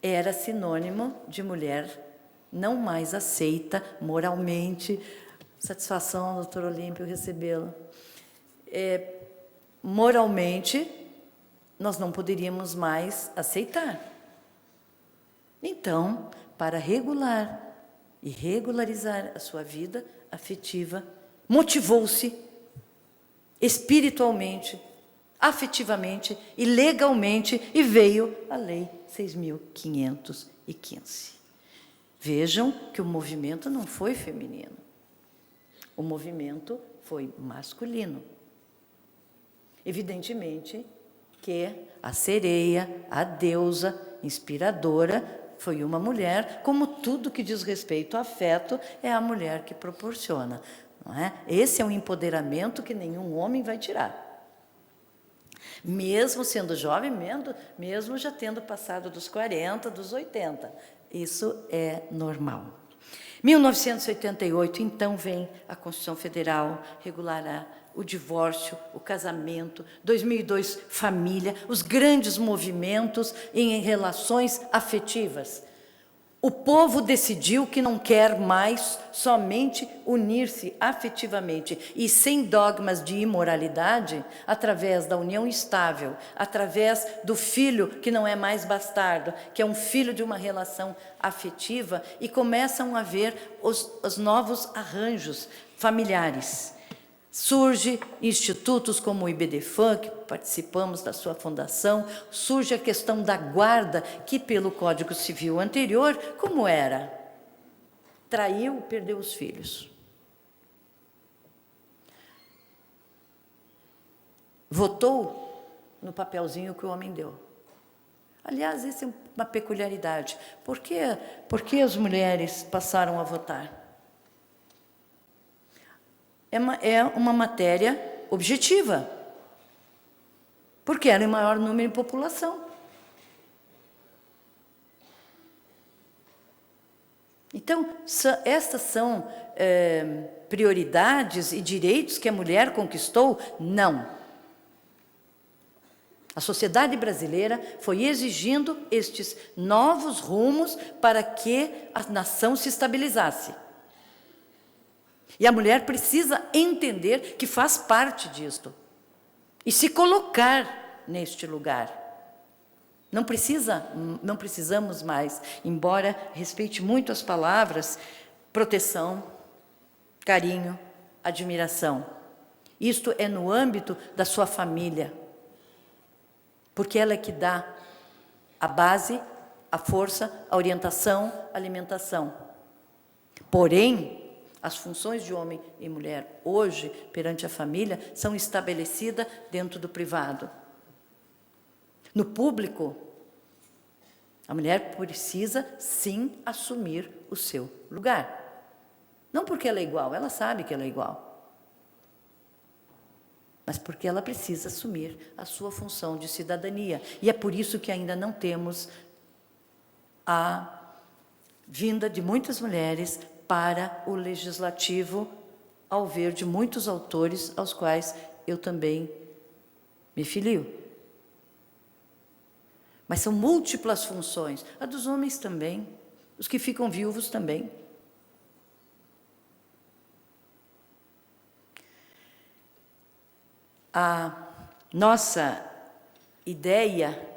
era sinônimo de mulher não mais aceita moralmente. Satisfação, doutor Olímpio, recebê-la. Moralmente, nós não poderíamos mais aceitar. Então, para regular e regularizar a sua vida afetiva, motivou-se espiritualmente, afetivamente e legalmente, e veio a Lei 6.515. Vejam que o movimento não foi feminino, o movimento foi masculino. Evidentemente que a sereia, a deusa inspiradora, foi uma mulher, como tudo que diz respeito ao afeto, é a mulher que proporciona. Não é? Esse é um empoderamento que nenhum homem vai tirar. Mesmo sendo jovem, mesmo já tendo passado dos 40, dos 80. Isso é normal. 1988, então, vem a Constituição Federal, regulará o divórcio, o casamento. 2002, família, os grandes movimentos em relações afetivas. O povo decidiu que não quer mais somente unir-se afetivamente e sem dogmas de imoralidade, através da união estável, através do filho que não é mais bastardo, que é um filho de uma relação afetiva, e começam a ver os novos arranjos familiares. Surge institutos como o IBDFAN, que participamos da sua fundação, surge a questão da guarda, que pelo Código Civil anterior, como era? Traiu, perdeu os filhos. Votou no papelzinho que o homem deu. Aliás, isso é uma peculiaridade. Por que as mulheres passaram a votar? É uma matéria objetiva, porque era em maior número de população. Então, estas são prioridades e direitos que a mulher conquistou? Não. A sociedade brasileira foi exigindo estes novos rumos para que a nação se estabilizasse. E a mulher precisa entender que faz parte disto e se colocar neste lugar. Não precisamos mais, embora respeite muito as palavras, proteção, carinho, admiração. Isto é no âmbito da sua família, porque ela é que dá a base, a força, a orientação, a alimentação. Porém, as funções de homem e mulher hoje, perante a família, são estabelecidas dentro do privado. No público, a mulher precisa, sim, assumir o seu lugar. Não porque ela é igual, ela sabe que ela é igual. Mas porque ela precisa assumir a sua função de cidadania. E é por isso que ainda não temos a vinda de muitas mulheres para o legislativo, ao ver de muitos autores aos quais eu também me filio. Mas são múltiplas funções, a dos homens também, os que ficam viúvos também. A nossa ideia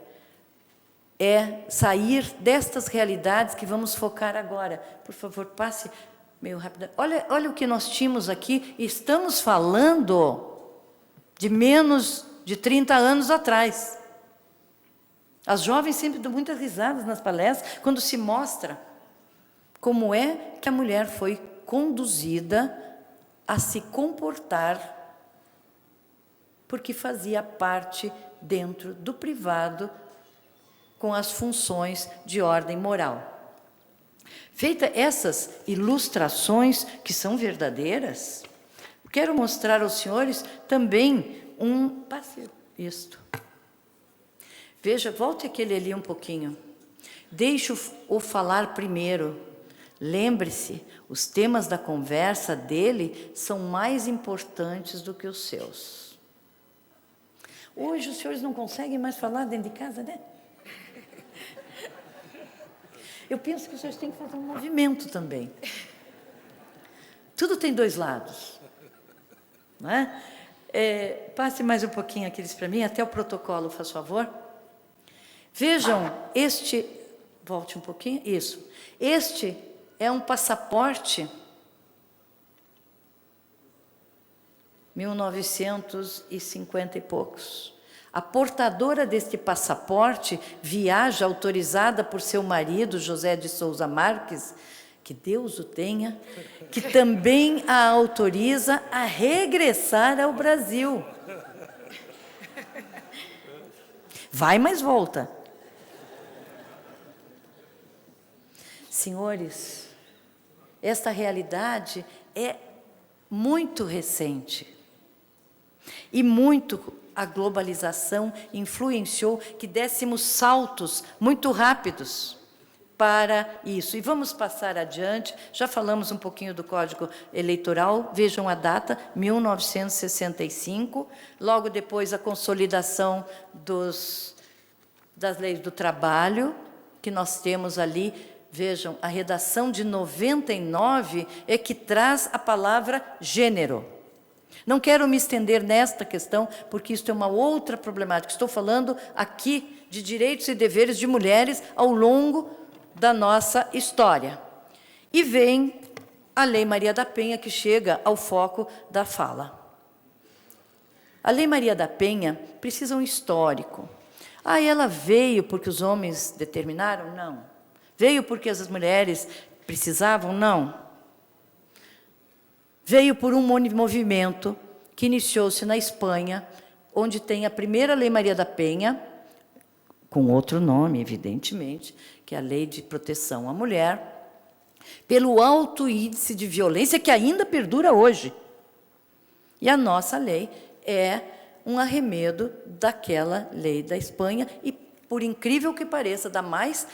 é sair destas realidades que vamos focar agora. Por favor, passe meio rápido. Olha o que nós tínhamos aqui. Estamos falando de menos de 30 anos atrás. As jovens sempre dão muitas risadas nas palestras, quando se mostra como é que a mulher foi conduzida a se comportar, porque fazia parte dentro do privado, com as funções de ordem moral. Feitas essas ilustrações, que são verdadeiras, quero mostrar aos senhores também passe isto. Veja, volte aquele ali um pouquinho. Deixe-o falar primeiro. Lembre-se, os temas da conversa dele são mais importantes do que os seus. Hoje os senhores não conseguem mais falar dentro de casa, né? Eu penso que os senhores têm que fazer um movimento também. Tudo tem dois lados. Não é? Passe mais um pouquinho aqueles para mim, até o protocolo, faz favor. Vejam, volte um pouquinho, isso. Este é um passaporte 1950 e poucos. A portadora deste passaporte viaja autorizada por seu marido, José de Souza Marques, que Deus o tenha, que também a autoriza a regressar ao Brasil. Vai, mas volta. Senhores, esta realidade é muito recente e a globalização influenciou que dessemos saltos muito rápidos para isso. E vamos passar adiante, já falamos um pouquinho do Código Eleitoral, vejam a data, 1965, logo depois a consolidação das leis do trabalho, que nós temos ali Vejam, a redação de 99 é que traz a palavra gênero. Não quero me estender nesta questão, porque isso é uma outra problemática. Estou falando aqui de direitos e deveres de mulheres ao longo da nossa história. E vem a Lei Maria da Penha, que chega ao foco da fala. A Lei Maria da Penha precisa um histórico. Ela veio porque os homens determinaram? Não. Veio porque as mulheres precisavam? Não. Veio por um movimento que iniciou-se na Espanha, onde tem a primeira Lei Maria da Penha, com outro nome, evidentemente, que é a Lei de Proteção à Mulher, pelo alto índice de violência que ainda perdura hoje. E a nossa lei é um arremedo daquela lei da Espanha e, por incrível que pareça, dá mais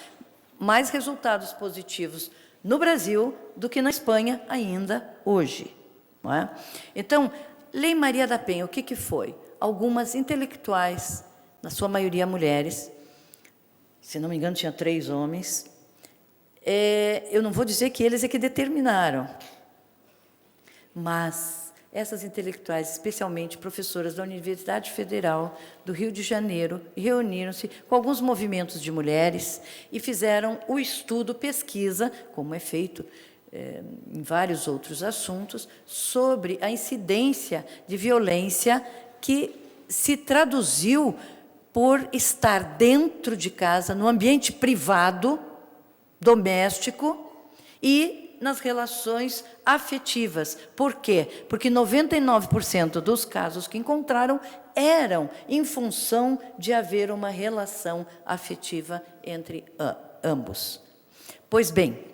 resultados positivos no Brasil do que na Espanha ainda hoje. Não é? Então, Lei Maria da Penha, o que foi? Algumas intelectuais, na sua maioria mulheres, se não me engano, tinha 3 homens. Eu não vou dizer que eles é que determinaram, mas essas intelectuais, especialmente professoras da Universidade Federal do Rio de Janeiro, reuniram-se com alguns movimentos de mulheres e fizeram o estudo, pesquisa, como é feito em vários outros assuntos, sobre a incidência de violência que se traduziu por estar dentro de casa, no ambiente privado, doméstico e nas relações afetivas. Por quê? Porque 99% dos casos que encontraram eram em função de haver uma relação afetiva entre ambos. Pois bem,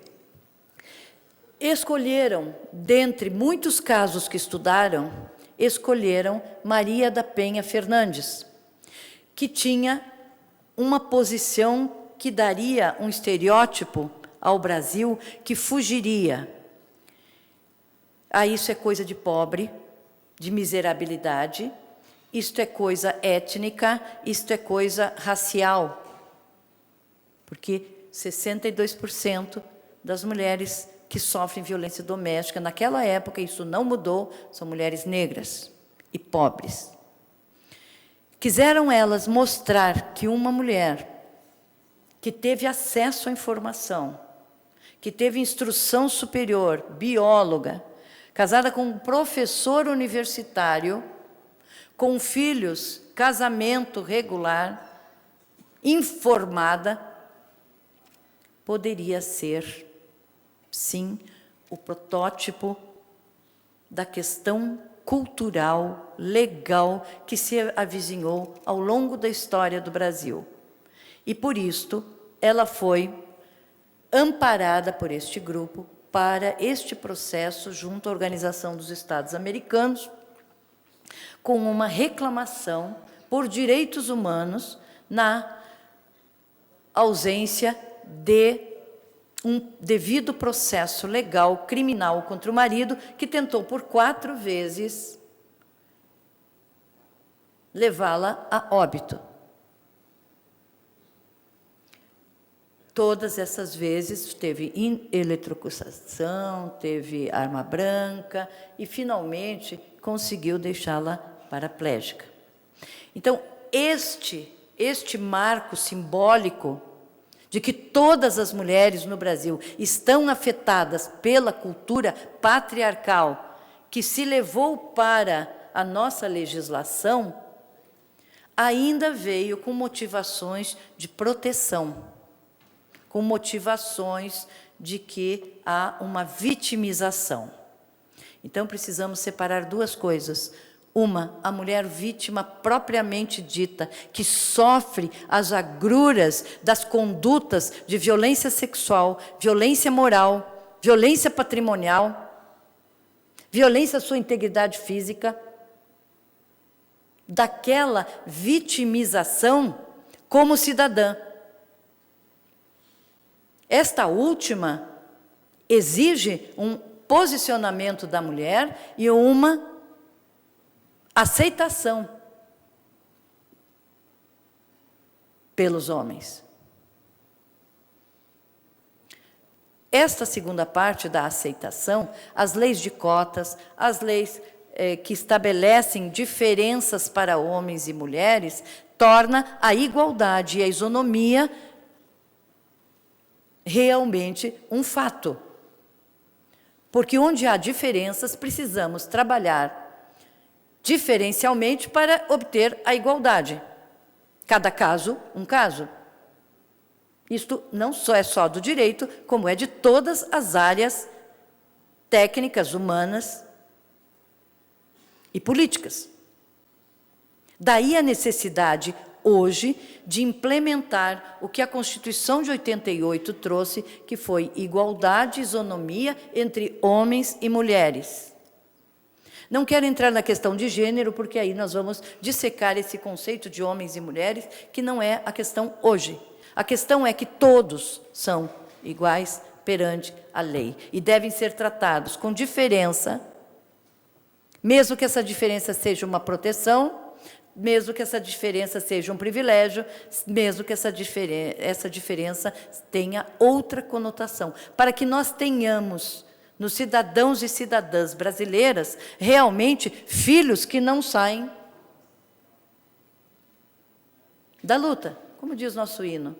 escolheram, dentre muitos casos que estudaram, escolheram Maria da Penha Fernandes, que tinha uma posição que daria um estereótipo ao Brasil que fugiria. Isso é coisa de pobre, de miserabilidade, isto é coisa étnica, isto é coisa racial. Porque 62% das mulheres que sofrem violência doméstica, naquela época, isso não mudou, são mulheres negras e pobres. Quiseram elas mostrar que uma mulher que teve acesso à informação, que teve instrução superior, bióloga, casada com um professor universitário, com filhos, casamento regular, informada, poderia ser, sim, o protótipo da questão cultural, legal, que se avizinhou ao longo da história do Brasil. E, por isto, ela foi amparada por este grupo para este processo junto à Organização dos Estados Americanos, com uma reclamação por direitos humanos na ausência de um devido processo legal criminal contra o marido, que tentou por 4 vezes levá-la a óbito. Todas essas vezes teve eletrocutação, teve arma branca e, finalmente, conseguiu deixá-la paraplégica. Então, este marco simbólico de que todas as mulheres no Brasil estão afetadas pela cultura patriarcal que se levou para a nossa legislação, ainda veio com motivações de proteção, com motivações de que há uma vitimização. Então, precisamos separar 2 coisas. Uma, a mulher vítima propriamente dita, que sofre as agruras das condutas de violência sexual, violência moral, violência patrimonial, violência à sua integridade física, daquela vitimização como cidadã. Esta última exige um posicionamento da mulher e uma aceitação pelos homens. Esta segunda parte da aceitação, as leis de cotas, as leis que estabelecem diferenças para homens e mulheres, torna a igualdade e a isonomia realmente um fato. Porque onde há diferenças, precisamos trabalhar diferencialmente para obter a igualdade. Cada caso, um caso. Isto não só é só do direito, como é de todas as áreas técnicas, humanas e políticas. Daí a necessidade, hoje, de implementar o que a Constituição de 88 trouxe, que foi igualdade e isonomia entre homens e mulheres. Não quero entrar na questão de gênero, porque aí nós vamos dissecar esse conceito de homens e mulheres, que não é a questão hoje. A questão é que todos são iguais perante a lei e devem ser tratados com diferença, mesmo que essa diferença seja uma proteção, mesmo que essa diferença seja um privilégio, mesmo que essa diferença tenha outra conotação, para que nós tenhamos, nos cidadãos e cidadãs brasileiras, realmente filhos que não saem da luta, como diz nosso hino.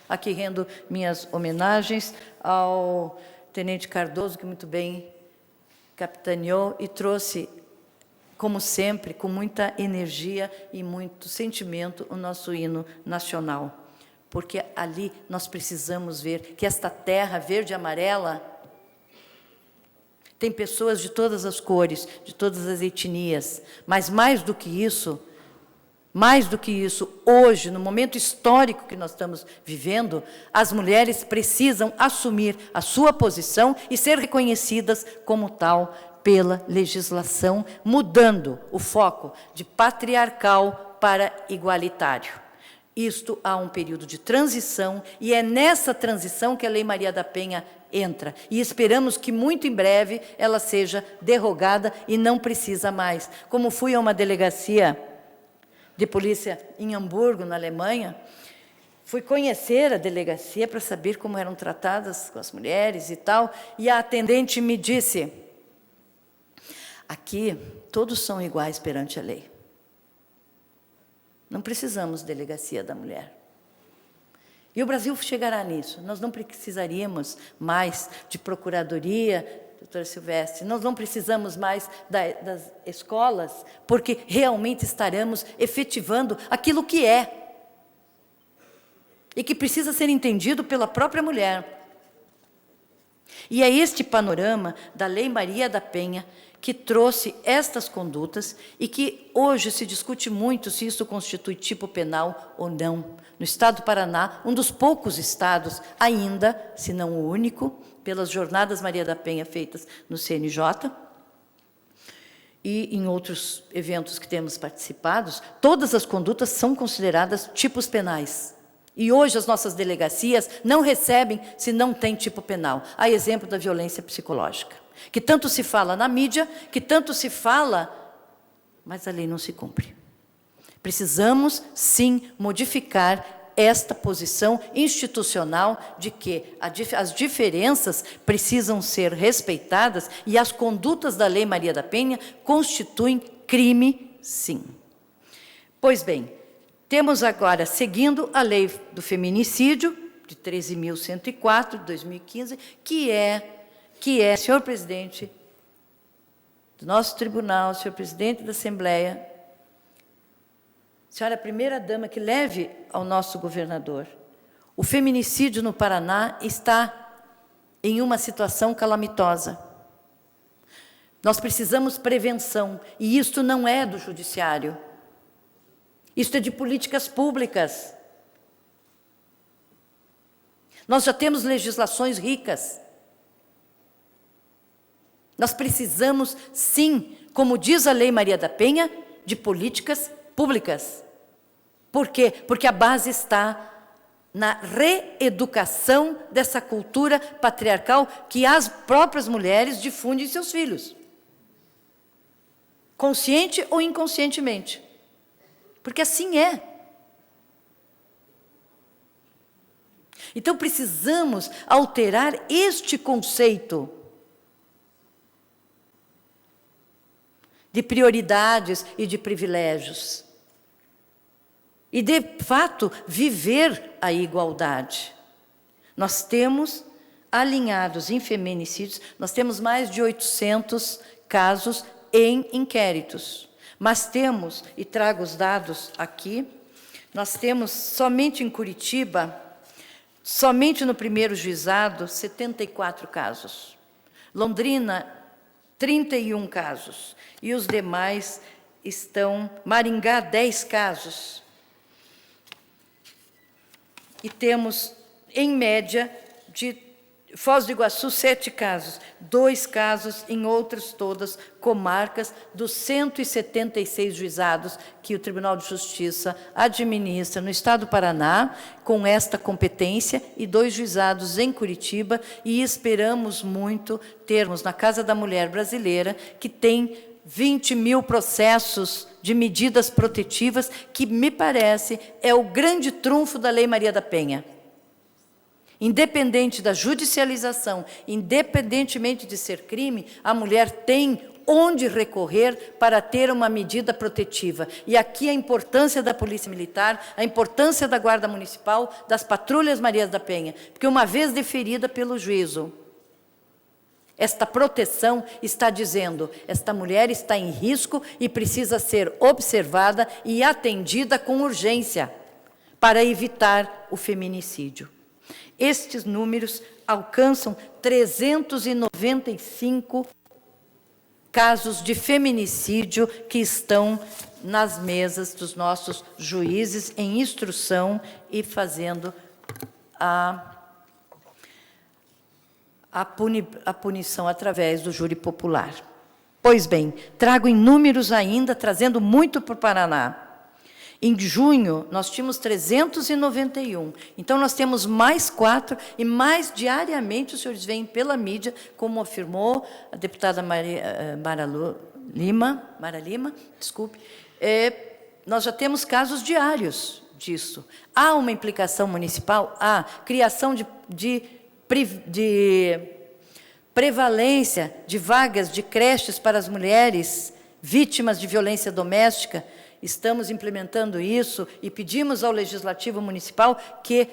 Aqui rendo minhas homenagens ao Tenente Cardoso, que muito bem capitaneou e trouxe, como sempre, com muita energia e muito sentimento, o nosso hino nacional. Porque ali nós precisamos ver que esta terra verde e amarela tem pessoas de todas as cores, de todas as etnias, mas mais do que isso, hoje, no momento histórico que nós estamos vivendo, as mulheres precisam assumir a sua posição e ser reconhecidas como tal pela legislação, mudando o foco de patriarcal para igualitário. Isto há um período de transição, e é nessa transição que a Lei Maria da Penha entra. E esperamos que muito em breve ela seja derrogada e não precisa mais. Como fui a uma delegacia de polícia em Hamburgo, na Alemanha, fui conhecer a delegacia para saber como eram tratadas com as mulheres e tal, e a atendente me disse: aqui todos são iguais perante a lei. Não precisamos de delegacia da mulher. E o Brasil chegará nisso. Nós não precisaríamos mais de procuradoria, doutora Silvestre, nós não precisamos mais das escolas, porque realmente estaremos efetivando aquilo que é e que precisa ser entendido pela própria mulher. E é este panorama da Lei Maria da Penha que trouxe estas condutas e que hoje se discute muito se isso constitui tipo penal ou não. No estado do Paraná, um dos poucos estados ainda, se não o único, pelas Jornadas Maria da Penha feitas no CNJ e em outros eventos que temos participado, todas as condutas são consideradas tipos penais. E hoje as nossas delegacias não recebem se não tem tipo penal. A exemplo da violência psicológica, que tanto se fala na mídia, que tanto se fala, mas a lei não se cumpre. Precisamos, sim, modificar esta posição institucional de que as diferenças precisam ser respeitadas e as condutas da Lei Maria da Penha constituem crime, sim. Pois bem, temos agora, seguindo a lei do feminicídio, de 13.104, de 2015, que é, senhor presidente do nosso tribunal, senhor presidente da Assembleia, senhora primeira-dama, que leve ao nosso governador. O feminicídio no Paraná está em uma situação calamitosa. Nós precisamos prevenção, e isto não é do judiciário. Isto é de políticas públicas. Nós já temos legislações ricas. Nós precisamos, sim, como diz a Lei Maria da Penha, de políticas públicas. Por quê? Porque a base está na reeducação dessa cultura patriarcal que as próprias mulheres difundem em seus filhos. Consciente ou inconscientemente. Porque assim é. Então, precisamos alterar este conceito de prioridades e de privilégios. E, de fato, viver a igualdade. Nós temos, alinhados em feminicídios, nós temos mais de 800 casos em inquéritos. Mas temos, e trago os dados aqui, nós temos somente em Curitiba, somente no primeiro juizado, 74 casos. Londrina, 31 casos. E os demais estão... Maringá, 10 casos. E temos, em média, de Foz do Iguaçu, 7 casos. 2 casos em outras todas comarcas dos 176 juizados que o Tribunal de Justiça administra no Estado do Paraná, com esta competência, e 2 juizados em Curitiba, e esperamos muito termos na Casa da Mulher Brasileira, que tem 20 mil processos de medidas protetivas, que, me parece, é o grande trunfo da Lei Maria da Penha. Independente da judicialização, independentemente de ser crime, a mulher tem onde recorrer para ter uma medida protetiva. E aqui a importância da Polícia Militar, a importância da Guarda Municipal, das patrulhas Maria da Penha, porque uma vez deferida pelo juízo, esta proteção está dizendo, esta mulher está em risco e precisa ser observada e atendida com urgência para evitar o feminicídio. Estes números alcançam 395 casos de feminicídio que estão nas mesas dos nossos juízes em instrução e fazendo a punição através do júri popular. Pois bem, trago em números ainda, trazendo muito para o Paraná. Em junho, nós tínhamos 391. Então, nós temos mais 4, e mais diariamente os senhores veem pela mídia, como afirmou a deputada Mara Lima, nós já temos casos diários disso. Há uma implicação municipal? Há. Criação de prevalência de vagas de creches para as mulheres vítimas de violência doméstica. Estamos implementando isso e pedimos ao Legislativo Municipal que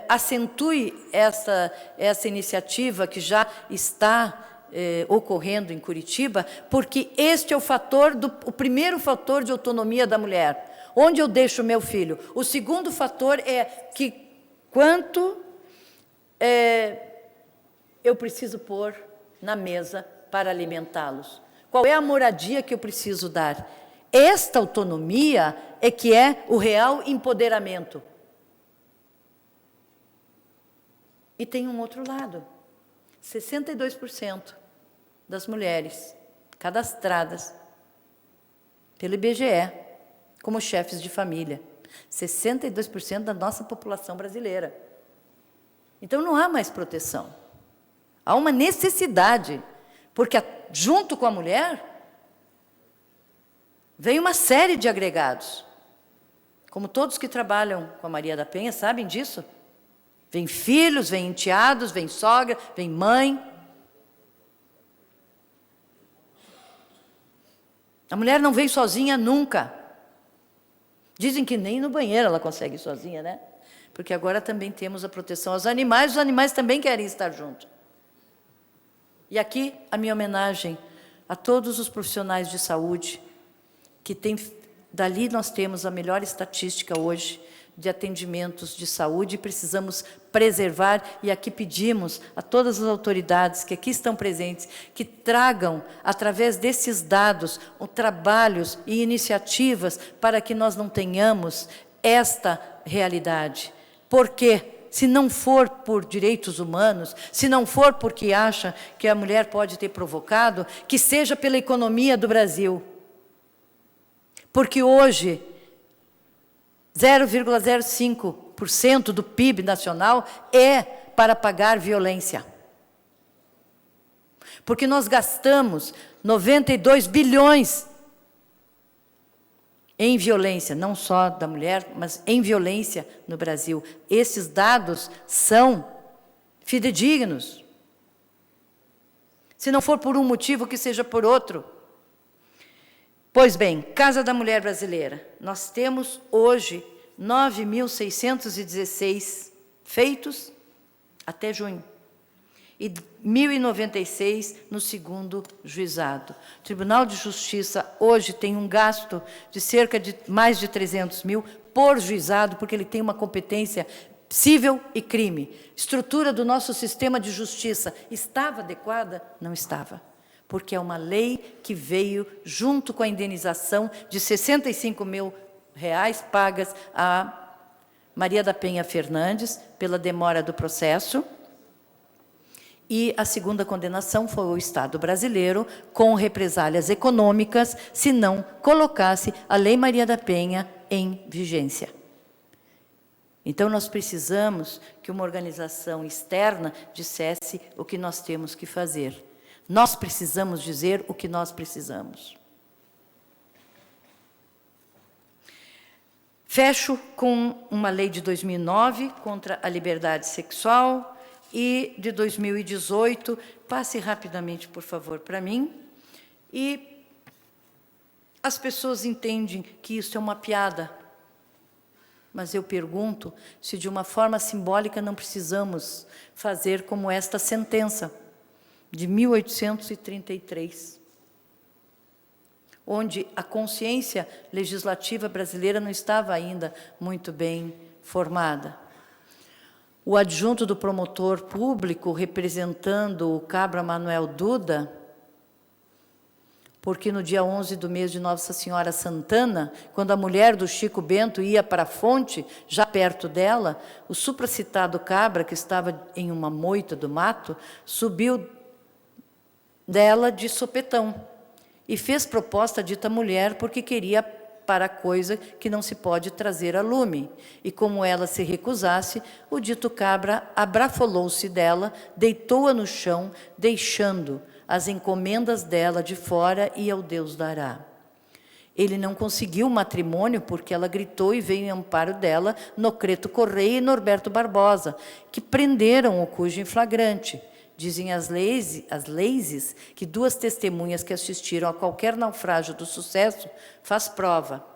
acentue essa iniciativa que já está ocorrendo em Curitiba, porque este é o primeiro fator de autonomia da mulher. Onde eu deixo o meu filho? O segundo fator é que quanto eu preciso pôr na mesa para alimentá-los. Qual é a moradia que eu preciso dar? Esta autonomia é que é o real empoderamento. E tem um outro lado. 62% das mulheres cadastradas pelo IBGE como chefes de família. 62% da nossa população brasileira. Então, não há mais proteção. Há uma necessidade, porque junto com a mulher vem uma série de agregados. Como todos que trabalham com a Maria da Penha sabem disso. Vem filhos, vem enteados, vem sogra, vem mãe. A mulher não vem sozinha nunca. Dizem que nem no banheiro ela consegue ir sozinha, né? Porque agora também temos a proteção aos animais, os animais também querem estar juntos. E aqui a minha homenagem a todos os profissionais de saúde, que tem, dali nós temos a melhor estatística hoje de atendimentos de saúde, e precisamos preservar, e aqui pedimos a todas as autoridades que aqui estão presentes, que tragam, através desses dados, trabalhos e iniciativas para que nós não tenhamos esta realidade. Porque, se não for por direitos humanos, se não for porque acha que a mulher pode ter provocado, que seja pela economia do Brasil. Porque hoje, 0,05% do PIB nacional é para pagar violência. Porque nós gastamos 92 bilhões em violência, não só da mulher, mas em violência no Brasil. Esses dados são fidedignos. Se não for por um motivo, que seja por outro. Pois bem, Casa da Mulher Brasileira. Nós temos hoje 9.616 feitos até junho. E 1.096 no segundo juizado. O Tribunal de Justiça hoje tem um gasto de cerca de mais de 300 mil por juizado, porque ele tem uma competência cível e crime. Estrutura do nosso sistema de justiça estava adequada? Não estava. Porque é uma lei que veio junto com a indenização de 65 mil reais pagas a Maria da Penha Fernandes pela demora do processo. E a segunda condenação foi o Estado brasileiro com represálias econômicas se não colocasse a Lei Maria da Penha em vigência. Então, nós precisamos que uma organização externa dissesse o que nós temos que fazer. Nós precisamos dizer o que nós precisamos. Fecho com uma lei de 2009 contra a liberdade sexual e de 2018, passe rapidamente, por favor, para mim. E as pessoas entendem que isso é uma piada. Mas eu pergunto se de uma forma simbólica não precisamos fazer como esta sentença de 1833, onde a consciência legislativa brasileira não estava ainda muito bem formada. O adjunto do promotor público, representando o cabra Manuel Duda, porque no dia 11 do mês de Nossa Senhora Santana, quando a mulher do Chico Bento ia para a fonte, já perto dela, o supracitado cabra, que estava em uma moita do mato, subiu dela de sopetão e fez proposta a dita mulher porque queria para coisa que não se pode trazer a lume. E como ela se recusasse, o dito cabra abrafolou-se dela, deitou-a no chão, deixando as encomendas dela de fora e ao Deus dará. Ele não conseguiu matrimônio porque ela gritou e veio em amparo dela Nocreto Correia e Norberto Barbosa, que prenderam o cujo em flagrante. Dizem as leis que 2 testemunhas que assistiram a qualquer naufrágio do sucesso faz prova.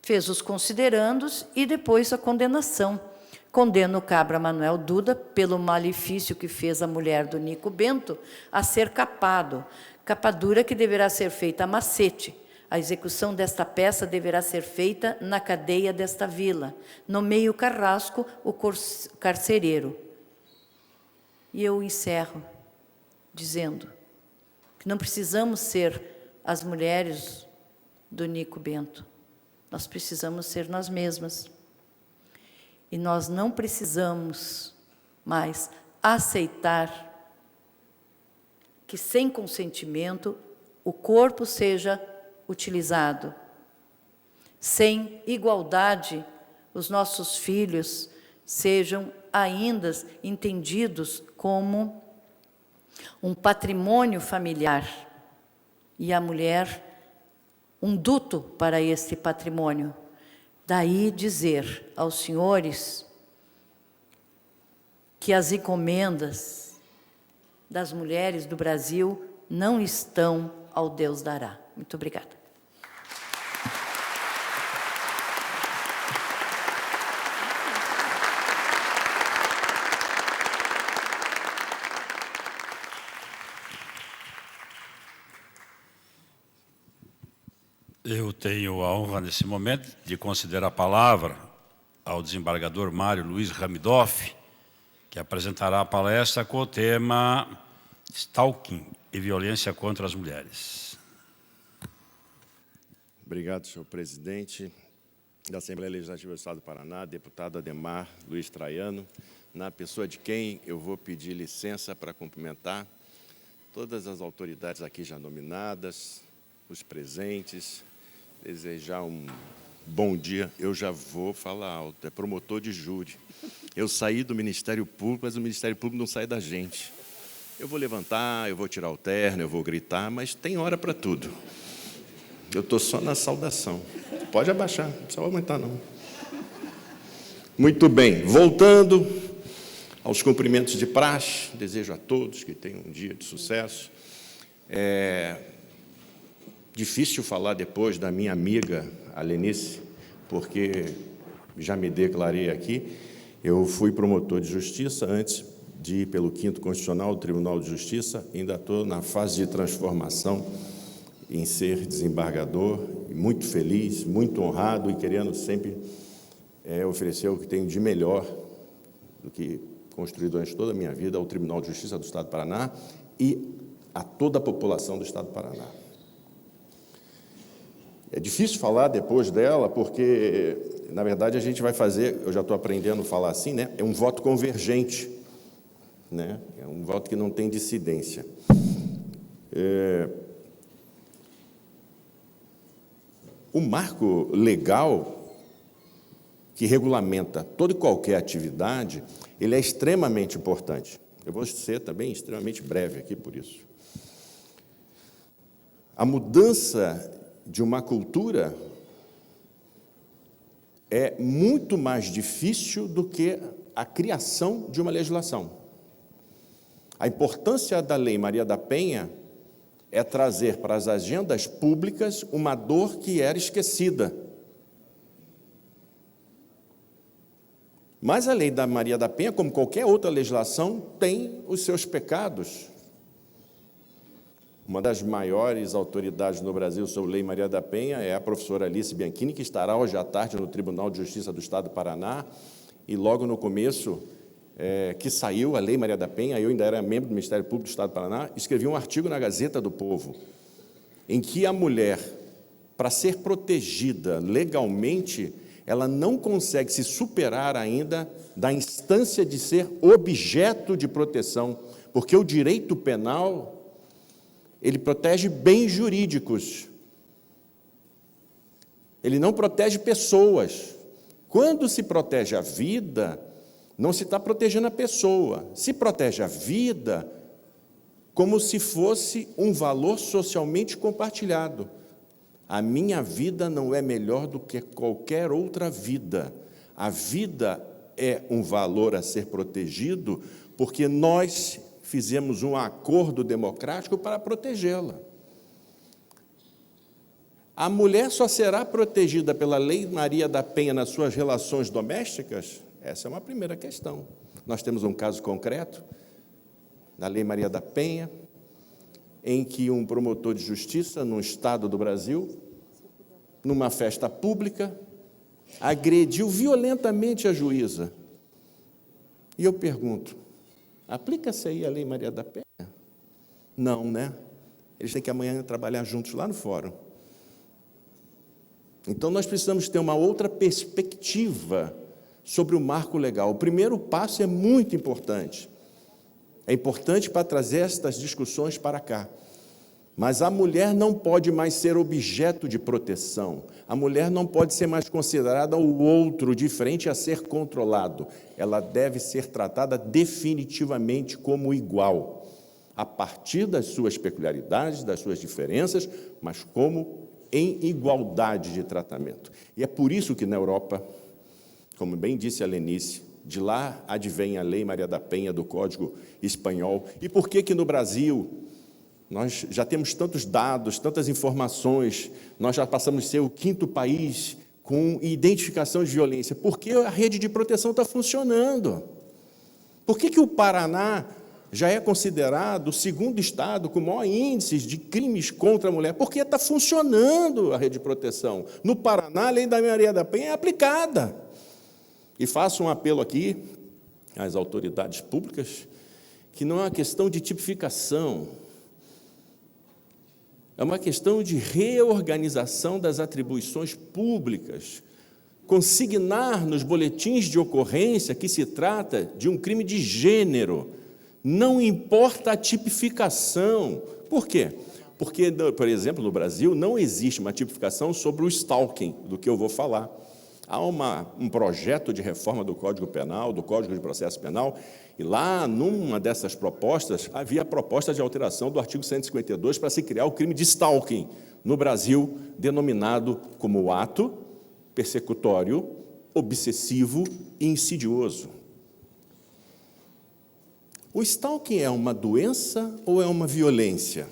Fez os considerandos e depois a condenação. Condena o cabra Manuel Duda pelo malefício que fez a mulher do Nico Bento a ser capado. Capadura que deverá ser feita a macete. A execução desta peça deverá ser feita na cadeia desta vila. Nomeia o carrasco o carcereiro. E eu encerro dizendo que não precisamos ser as mulheres do Nico Bento. Nós precisamos ser nós mesmas. E nós não precisamos mais aceitar que, sem consentimento, o corpo seja utilizado. Sem igualdade, os nossos filhos sejam ainda entendidos como um patrimônio familiar e a mulher um duto para esse patrimônio. Daí dizer aos senhores que as encomendas das mulheres do Brasil não estão ao Deus dará. Muito obrigada. Eu tenho a honra, nesse momento, de conceder a palavra ao desembargador Mário Luiz Ramidoff, que apresentará a palestra com o tema Stalking e Violência contra as Mulheres. Obrigado, senhor presidente da Assembleia Legislativa do Estado do Paraná, deputado Ademar Luiz Traiano, na pessoa de quem eu vou pedir licença para cumprimentar todas as autoridades aqui já nominadas, os presentes, desejar um bom dia. Eu já vou falar alto, é promotor de júri. Eu saí do Ministério Público, mas o Ministério Público não sai da gente. Eu vou levantar, eu vou tirar o terno, eu vou gritar, mas tem hora para tudo. Eu estou só na saudação. Pode abaixar, não precisa aumentar, não. Muito bem, voltando aos cumprimentos de praxe, desejo a todos que tenham um dia de sucesso. É difícil falar depois da minha amiga, a Lenice, porque já me declarei aqui, eu fui promotor de justiça antes de ir pelo 5º Constitucional, o Tribunal de Justiça, ainda estou na fase de transformação em ser desembargador, muito feliz, muito honrado e querendo sempre oferecer o que tenho de melhor do que construí durante toda a minha vida ao Tribunal de Justiça do Estado do Paraná e a toda a população do Estado do Paraná. É difícil falar depois dela, porque, na verdade, a gente vai fazer, eu já estou aprendendo a falar assim, né? É um voto convergente, né? É um voto que não tem dissidência. O marco legal que regulamenta toda e qualquer atividade, ele é extremamente importante. Eu vou ser também extremamente breve aqui por isso. A mudança de uma cultura é muito mais difícil do que a criação de uma legislação. A importância da Lei Maria da Penha é trazer para as agendas públicas uma dor que era esquecida. Mas a Lei da Maria da Penha, como qualquer outra legislação, tem os seus pecados. Uma das maiores autoridades no Brasil sobre Lei Maria da Penha é a professora Alice Bianchini, que estará hoje à tarde no Tribunal de Justiça do Estado do Paraná, e logo no começo que saiu a Lei Maria da Penha, eu ainda era membro do Ministério Público do Estado do Paraná, escrevi um artigo na Gazeta do Povo, em que a mulher, para ser protegida legalmente, ela não consegue se superar ainda da instância de ser objeto de proteção, porque o direito penal, ele protege bens jurídicos, ele não protege pessoas. Quando se protege a vida, não se está protegendo a pessoa, se protege a vida como se fosse um valor socialmente compartilhado. A minha vida não é melhor do que qualquer outra vida. A vida é um valor a ser protegido porque nós fizemos um acordo democrático para protegê-la. A mulher só será protegida pela Lei Maria da Penha nas suas relações domésticas? Essa é uma primeira questão. Nós temos um caso concreto da Lei Maria da Penha, em que um promotor de justiça, num estado do Brasil, numa festa pública, agrediu violentamente a juíza. E eu pergunto, aplica-se aí a Lei Maria da Penha? Não, né? Eles têm que amanhã trabalhar juntos lá no fórum. Então, nós precisamos ter uma outra perspectiva sobre o marco legal. O primeiro passo é muito importante. É importante para trazer estas discussões para cá. Mas a mulher não pode mais ser objeto de proteção. A mulher não pode ser mais considerada o outro, diferente a ser controlado. Ela deve ser tratada definitivamente como igual, a partir das suas peculiaridades, das suas diferenças, mas como em igualdade de tratamento. E é por isso que na Europa, como bem disse a Lenice, de lá advém a Lei Maria da Penha do Código Espanhol. E por que no Brasil nós já temos tantos dados, tantas informações, nós já passamos a ser o 5º país com identificação de violência? Porque a rede de proteção está funcionando. Por que o Paraná já é considerado o 2º estado com maior índice de crimes contra a mulher? Porque está funcionando a rede de proteção. No Paraná, a Lei da Maria da Penha é aplicada. E faço um apelo aqui às autoridades públicas, que não é uma questão de tipificação, é uma questão de reorganização das atribuições públicas, consignar nos boletins de ocorrência que se trata de um crime de gênero, não importa a tipificação. Por quê? Porque, por exemplo, no Brasil não existe uma tipificação sobre o stalking, do que eu vou falar. Há um projeto de reforma do Código Penal, do Código de Processo Penal, e lá, numa dessas propostas, havia a proposta de alteração do artigo 152 para se criar o crime de stalking, no Brasil, denominado como ato persecutório, obsessivo e insidioso. O stalking é uma doença ou é uma violência?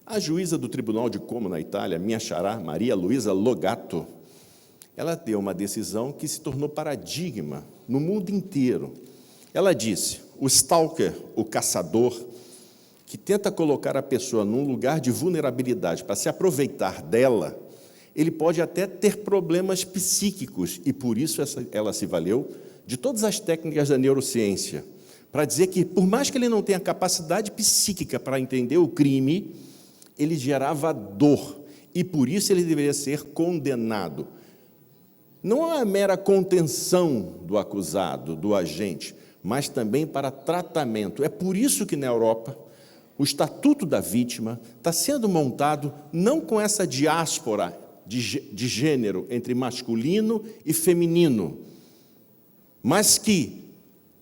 A juíza do Tribunal de Como, na Itália, minha xará, Maria Luisa Logato, ela deu uma decisão que se tornou paradigma no mundo inteiro. Ela disse: o stalker, o caçador, que tenta colocar a pessoa num lugar de vulnerabilidade para se aproveitar dela, ele pode até ter problemas psíquicos, e por isso ela se valeu de todas as técnicas da neurociência, para dizer que, por mais que ele não tenha capacidade psíquica para entender o crime, ele gerava dor, e por isso ele deveria ser condenado. Não é a mera contenção do acusado, do agente, mas também para tratamento. É por isso que, na Europa, o Estatuto da Vítima está sendo montado não com essa diáspora de gênero entre masculino e feminino, mas que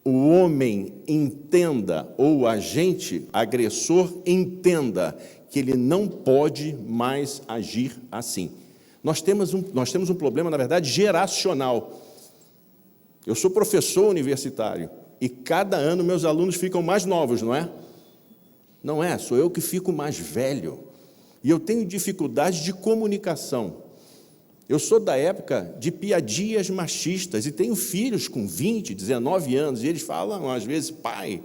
o homem entenda, ou o agente agressor entenda, que ele não pode mais agir assim. Nós temos um problema, na verdade, geracional. Eu sou professor universitário e cada ano meus alunos ficam mais novos, não é? Não é, sou eu que fico mais velho. E eu tenho dificuldade de comunicação. Eu sou da época de piadinhas machistas e tenho filhos com 20, 19 anos, e eles falam, às vezes, pai,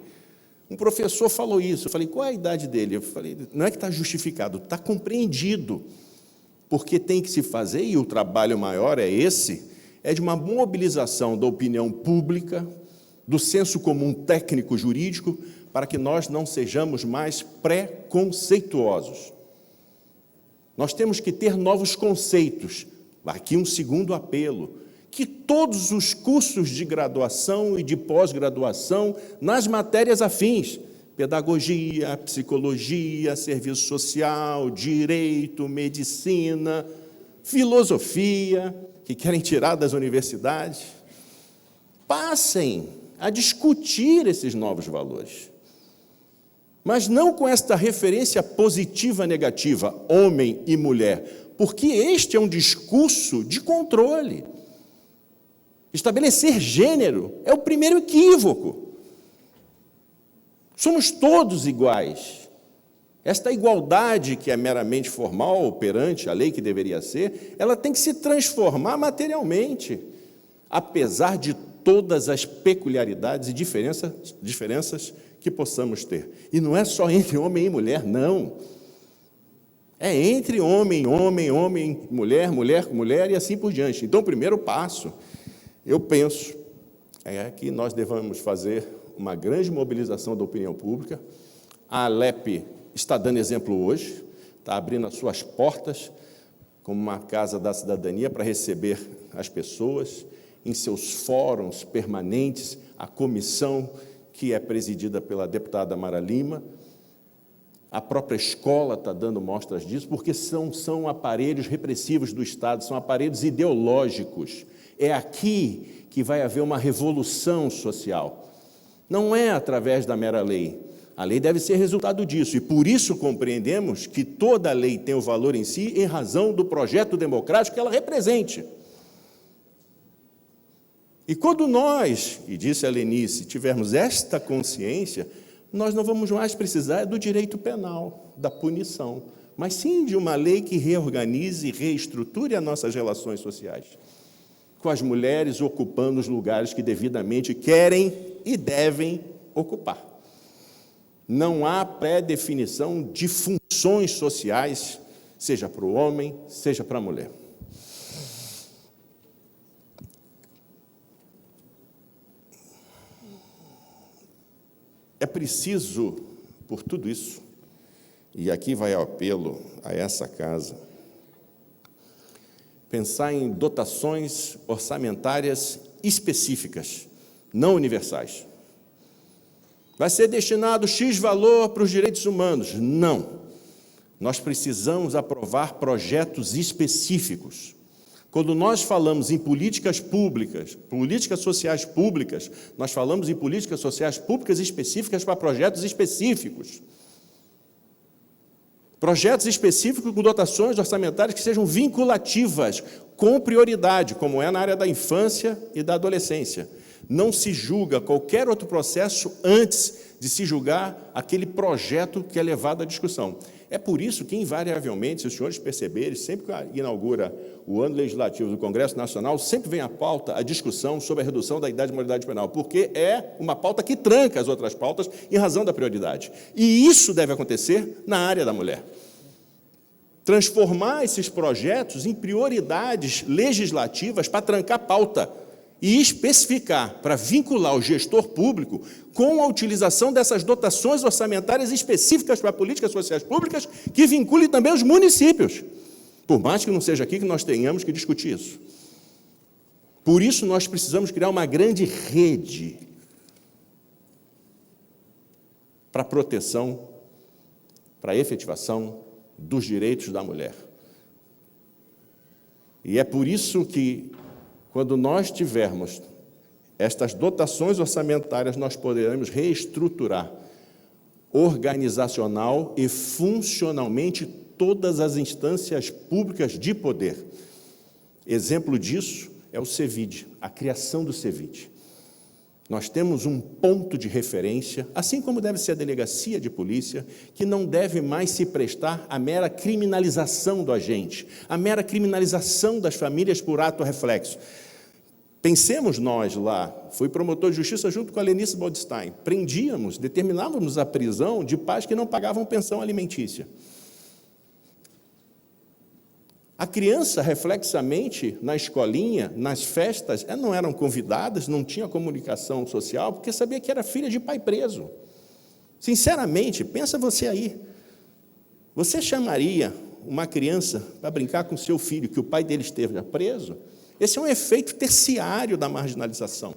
um professor falou isso. Eu falei, qual é a idade dele? Eu falei, não é que está justificado, está compreendido, porque tem que se fazer, e o trabalho maior é esse, é de uma mobilização da opinião pública, do senso comum técnico-jurídico, para que nós não sejamos mais preconceituosos. Nós temos que ter novos conceitos. Aqui um segundo apelo, que todos os cursos de graduação e de pós-graduação, nas matérias afins, pedagogia, psicologia, serviço social, direito, medicina, filosofia, que querem tirar das universidades, passem a discutir esses novos valores. Mas não com esta referência positiva negativa, homem e mulher, porque este é um discurso de controle. Estabelecer gênero é o primeiro equívoco. Somos todos iguais. Esta igualdade, que é meramente formal, perante a lei que deveria ser, ela tem que se transformar materialmente, apesar de todas as peculiaridades e diferenças que possamos ter. E não é só entre homem e mulher, não. É entre homem, mulher, mulher e assim por diante. Então, o primeiro passo, eu penso, é que nós devemos fazer uma grande mobilização da opinião pública. A Alep está dando exemplo hoje, está abrindo as suas portas como uma casa da cidadania para receber as pessoas em seus fóruns permanentes, a comissão que é presidida pela deputada Mara Lima. A própria escola está dando mostras disso, porque são aparelhos repressivos do Estado, são aparelhos ideológicos. É aqui que vai haver uma revolução social. Não é através da mera lei. A lei deve ser resultado disso, e por isso compreendemos que toda lei tem o valor em si em razão do projeto democrático que ela represente. E quando nós, e disse a Lenice, tivermos esta consciência, nós não vamos mais precisar do direito penal, da punição, mas sim de uma lei que reorganize e reestruture as nossas relações sociais, com as mulheres ocupando os lugares que devidamente querem e devem ocupar. Não há pré-definição de funções sociais, seja para o homem, seja para a mulher. É preciso, por tudo isso, e aqui vai o apelo a essa casa, pensar em dotações orçamentárias específicas, não universais. Vai ser destinado X valor para os direitos humanos. Não. Nós precisamos aprovar projetos específicos. Quando nós falamos em políticas públicas, políticas sociais públicas, nós falamos em políticas sociais públicas específicas para projetos específicos. Projetos específicos com dotações orçamentárias que sejam vinculativas, com prioridade, como é na área da infância e da adolescência. Não se julga qualquer outro processo antes de se julgar aquele projeto que é levado à discussão. É por isso que, invariavelmente, se os senhores perceberem, sempre que inaugura o ano legislativo do Congresso Nacional, sempre vem à pauta a discussão sobre a redução da idade de maioridade penal, porque é uma pauta que tranca as outras pautas em razão da prioridade. E isso deve acontecer na área da mulher. Transformar esses projetos em prioridades legislativas para trancar pauta e especificar, para vincular o gestor público com a utilização dessas dotações orçamentárias específicas para políticas sociais públicas, que vinculem também os municípios. Por mais que não seja aqui que nós tenhamos que discutir isso. Por isso, nós precisamos criar uma grande rede para a proteção, para a efetivação dos direitos da mulher. E é por isso que, quando nós tivermos estas dotações orçamentárias, nós poderemos reestruturar organizacional e funcionalmente todas as instâncias públicas de poder. Exemplo disso é o CEVID, a criação do CEVID. Nós temos um ponto de referência, assim como deve ser a delegacia de polícia, que não deve mais se prestar à mera criminalização do agente, à mera criminalização das famílias por ato reflexo. Pensemos nós lá, fui promotor de justiça junto com a Lenice Boldstein, prendíamos, determinávamos a prisão de pais que não pagavam pensão alimentícia. A criança, reflexamente, na escolinha, nas festas, não eram convidadas, não tinha comunicação social, porque sabia que era filha de pai preso. Sinceramente, pensa você aí. Você chamaria uma criança para brincar com seu filho, que o pai dele esteja preso? Esse é um efeito terciário da marginalização.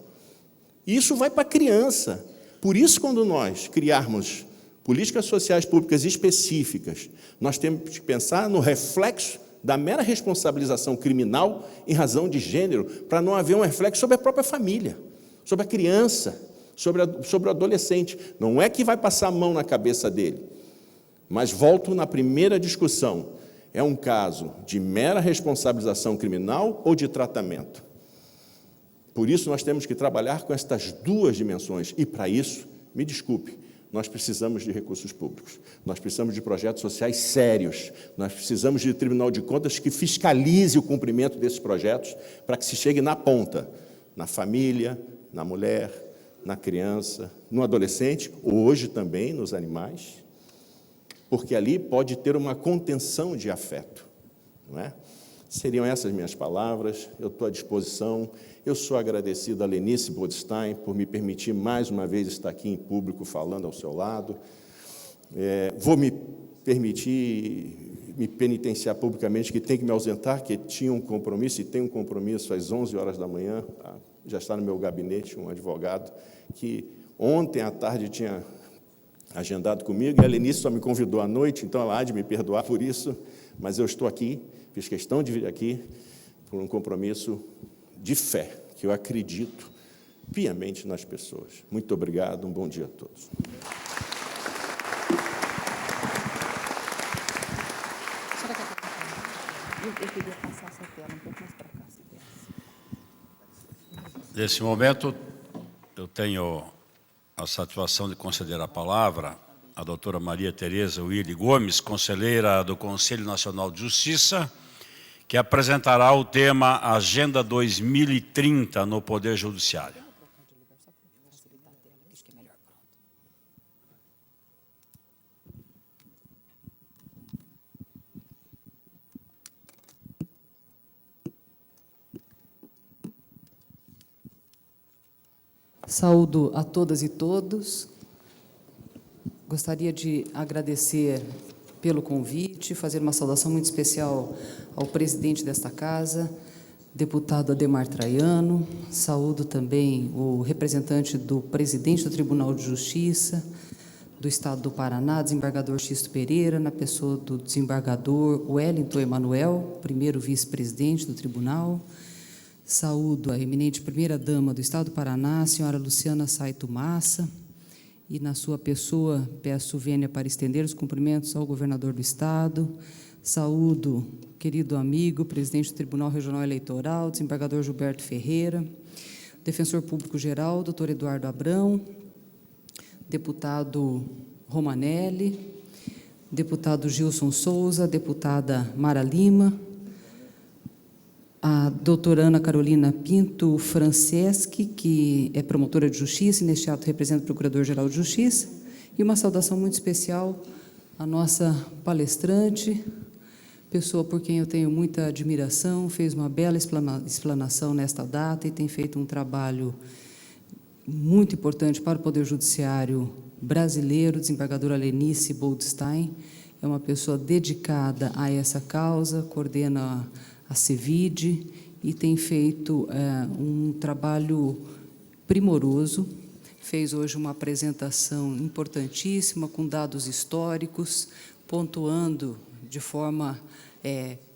E isso vai para a criança. Por isso, quando nós criarmos políticas sociais públicas específicas, nós temos que pensar no reflexo da mera responsabilização criminal em razão de gênero, para não haver um reflexo sobre a própria família, sobre a criança, sobre o adolescente. Não é que vai passar a mão na cabeça dele, mas volto na primeira discussão. É um caso de mera responsabilização criminal ou de tratamento? Por isso, nós temos que trabalhar com estas duas dimensões. E, para isso, me desculpe, nós precisamos de recursos públicos. Nós precisamos de projetos sociais sérios. Nós precisamos de Tribunal de Contas que fiscalize o cumprimento desses projetos para que se chegue na ponta, na família, na mulher, na criança, no adolescente, hoje também nos animais, porque ali pode ter uma contenção de afeto, não é? Seriam essas minhas palavras, eu estou à disposição. Eu sou agradecido a Lenice Boldstein por me permitir mais uma vez estar aqui em público falando ao seu lado. Vou me permitir me penitenciar publicamente que tenho que me ausentar, que tinha um compromisso e tenho um compromisso às 11 horas da manhã. Já está no meu gabinete um advogado que ontem à tarde tinha agendado comigo, e a Lenice só me convidou à noite, então ela há de me perdoar por isso, mas eu estou aqui, fiz questão de vir aqui por um compromisso de fé, que eu acredito piamente nas pessoas. Muito obrigado, um bom dia a todos. Eu queria passar essa tela um pouco mais para cá, se desse. Nesse momento, eu tenho a satisfação de conceder a palavra à doutora Maria Tereza Willy Gomes, conselheira do Conselho Nacional de Justiça, que apresentará o tema Agenda 2030 no Poder Judiciário. Saúdo a todas e todos. Gostaria de agradecer pelo convite, fazer uma saudação muito especial ao presidente desta casa, deputado Ademar Traiano. Saúdo também o representante do presidente do Tribunal de Justiça do Estado do Paraná, desembargador Xisto Pereira, na pessoa do desembargador Wellington Emanuel, primeiro vice-presidente do tribunal. Saúdo a eminente primeira-dama do Estado do Paraná, a senhora Luciana Saito Massa, e, na sua pessoa, peço vênia para estender os cumprimentos ao governador do Estado. Saúdo querido amigo, presidente do Tribunal Regional Eleitoral, desembargador Gilberto Ferreira, defensor público-geral, doutor Eduardo Abrão, deputado Romanelli, deputado Gilson Souza, deputada Mara Lima, a doutora Ana Carolina Pinto Franceschi, que é promotora de justiça e neste ato representa o Procurador-Geral de Justiça, e uma saudação muito especial à nossa palestrante, pessoa por quem eu tenho muita admiração, fez uma bela explanação nesta data e tem feito um trabalho muito importante para o Poder Judiciário brasileiro, desembargadora Lenice Boldstein. É uma pessoa dedicada a essa causa, coordena a CEVID e tem feito um trabalho primoroso. Fez hoje uma apresentação importantíssima, com dados históricos, pontuando de forma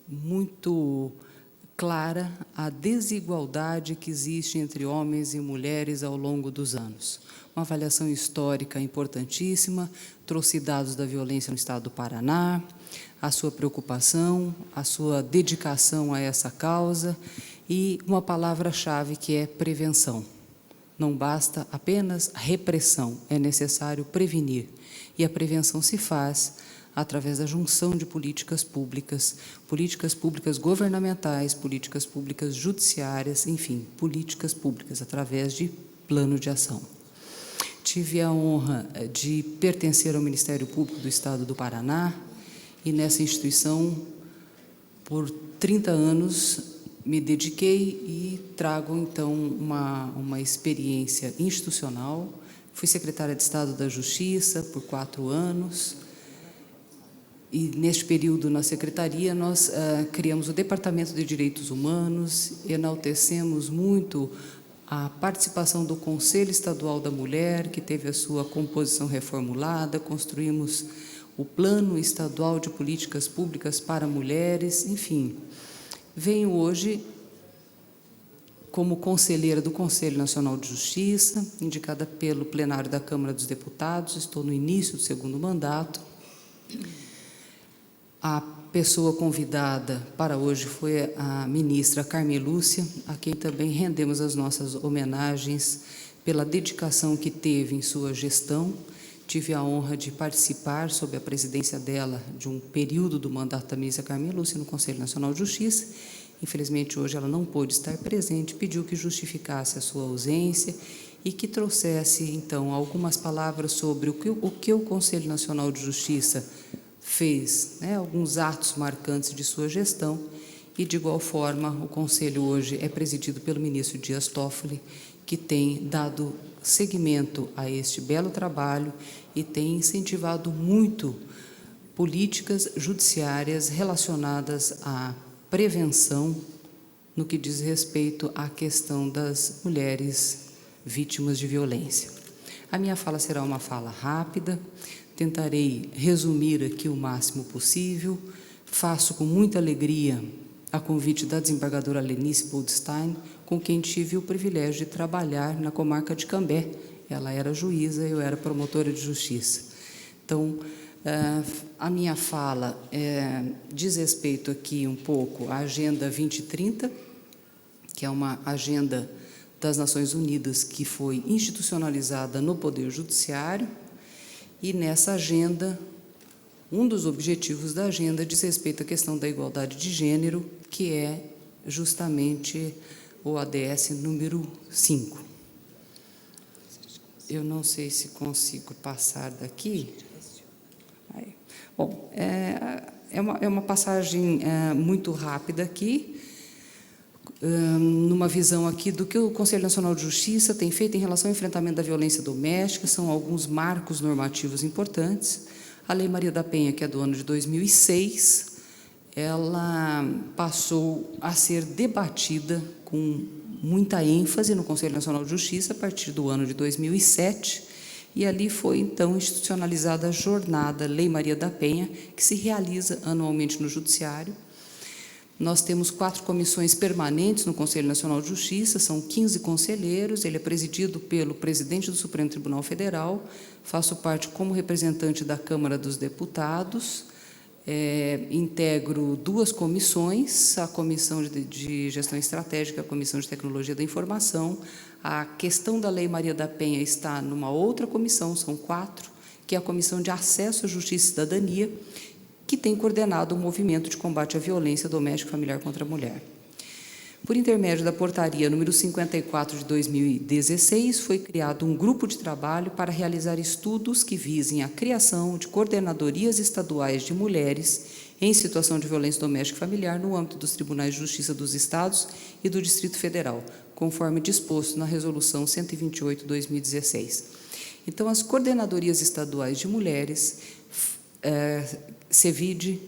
muito clara a desigualdade que existe entre homens e mulheres ao longo dos anos. Uma avaliação histórica importantíssima, trouxe dados da violência no estado do Paraná, a sua preocupação, a sua dedicação a essa causa e uma palavra-chave que é prevenção. Não basta apenas repressão, é necessário prevenir. E a prevenção se faz através da junção de políticas públicas governamentais, políticas públicas judiciárias, enfim, políticas públicas através de plano de ação. Tive a honra de pertencer ao Ministério Público do Estado do Paraná e nessa instituição, por 30 anos, me dediquei e trago, então, uma experiência institucional. Fui secretária de Estado da Justiça por 4 anos, e, neste período, na Secretaria, nós criamos o Departamento de Direitos Humanos, enaltecemos muito a participação do Conselho Estadual da Mulher, que teve a sua composição reformulada, construímos o Plano Estadual de Políticas Públicas para Mulheres, enfim. Venho hoje como conselheira do Conselho Nacional de Justiça, indicada pelo plenário da Câmara dos Deputados, estou no início do 2º mandato. A pessoa convidada para hoje foi a ministra Carmen Lúcia, a quem também rendemos as nossas homenagens pela dedicação que teve em sua gestão. Tive a honra de participar, sob a presidência dela, de um período do mandato da ministra Carmen Lúcia no Conselho Nacional de Justiça. Infelizmente, hoje ela não pôde estar presente, pediu que justificasse a sua ausência e que trouxesse, então, algumas palavras sobre o que o Conselho Nacional de Justiça fez, alguns atos marcantes de sua gestão, e, de igual forma, o Conselho hoje é presidido pelo ministro Dias Toffoli, que tem dado seguimento a este belo trabalho e tem incentivado muito políticas judiciárias relacionadas à prevenção no que diz respeito à questão das mulheres vítimas de violência. A minha fala será uma fala rápida, tentarei resumir aqui o máximo possível. Faço com muita alegria a convite da desembargadora Lenice Boldstein, com quem tive o privilégio de trabalhar na comarca de Cambé. Ela era juíza, eu era promotora de justiça. Então, a minha fala diz respeito aqui um pouco à Agenda 2030, que é uma agenda das Nações Unidas que foi institucionalizada no Poder Judiciário, e nessa agenda, um dos objetivos da agenda diz respeito à questão da igualdade de gênero, que é justamente o ADS número 5. Eu não sei se consigo passar daqui. Bom, é uma passagem muito rápida aqui, numa visão aqui do que o Conselho Nacional de Justiça tem feito em relação ao enfrentamento da violência doméstica. São alguns marcos normativos importantes. A Lei Maria da Penha, que é do ano de 2006, ela passou a ser debatida com muita ênfase no Conselho Nacional de Justiça a partir do ano de 2007, e ali foi, então, institucionalizada a jornada Lei Maria da Penha, que se realiza anualmente no Judiciário. Nós temos 4 comissões permanentes no Conselho Nacional de Justiça, são 15 conselheiros, ele é presidido pelo presidente do Supremo Tribunal Federal, faço parte como representante da Câmara dos Deputados, integro 2 comissões, a Comissão de Gestão Estratégica, a Comissão de Tecnologia da Informação. A questão da Lei Maria da Penha está numa outra comissão, são 4, que é a Comissão de Acesso à Justiça e Cidadania, que tem coordenado o movimento de combate à violência doméstica e familiar contra a mulher. Por intermédio da portaria número 54 de 2016, foi criado um grupo de trabalho para realizar estudos que visem a criação de coordenadorias estaduais de mulheres em situação de violência doméstica e familiar no âmbito dos Tribunais de Justiça dos Estados e do Distrito Federal, conforme disposto na Resolução 128/2016. Então, as coordenadorias estaduais de mulheres, CEVID,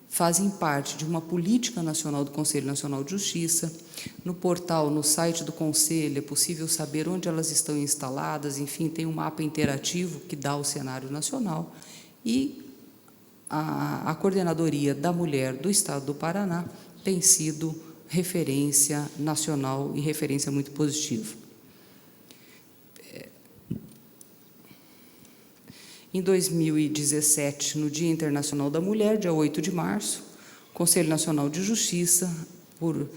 fazem parte de uma política nacional do Conselho Nacional de Justiça. No portal, no site do Conselho, é possível saber onde elas estão instaladas, enfim, tem um mapa interativo que dá o cenário nacional. E a Coordenadoria da Mulher do Estado do Paraná tem sido referência nacional e referência muito positiva. Em 2017, no Dia Internacional da Mulher, dia 8 de março, o Conselho Nacional de Justiça, por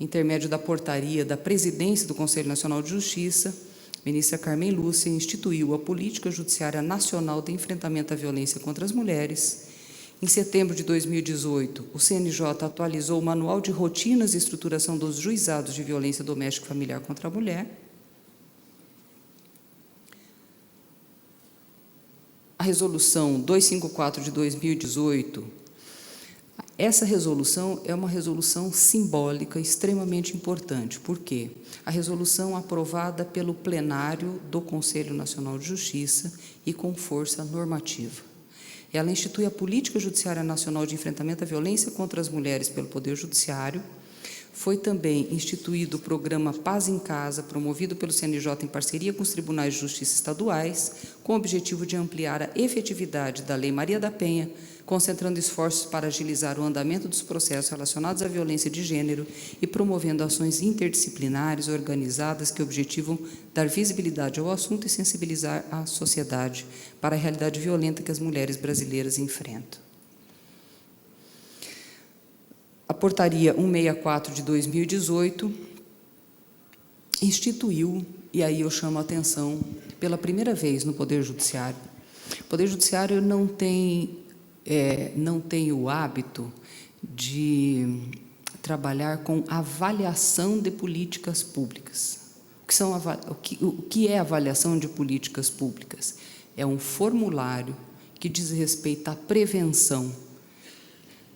intermédio da portaria da Presidência do Conselho Nacional de Justiça, ministra Carmen Lúcia instituiu a Política Judiciária Nacional de Enfrentamento à Violência contra as Mulheres. Em setembro de 2018, o CNJ atualizou o Manual de Rotinas e Estruturação dos Juizados de Violência Doméstica e Familiar contra a Mulher. A Resolução 254 de 2018, essa resolução é uma resolução simbólica extremamente importante. Por quê? A resolução aprovada pelo plenário do Conselho Nacional de Justiça e com força normativa. Ela institui a Política Judiciária Nacional de Enfrentamento à Violência contra as Mulheres pelo Poder Judiciário. Foi também instituído o programa Paz em Casa, promovido pelo CNJ em parceria com os Tribunais de Justiça estaduais, com o objetivo de ampliar a efetividade da Lei Maria da Penha, concentrando esforços para agilizar o andamento dos processos relacionados à violência de gênero e promovendo ações interdisciplinares organizadas que objetivam dar visibilidade ao assunto e sensibilizar a sociedade para a realidade violenta que as mulheres brasileiras enfrentam. A Portaria 164 de 2018 instituiu, e aí eu chamo a atenção, pela primeira vez no Poder Judiciário. O Poder Judiciário não tem o hábito de trabalhar com avaliação de políticas públicas. O que é avaliação de políticas públicas? É um formulário que diz respeito à prevenção,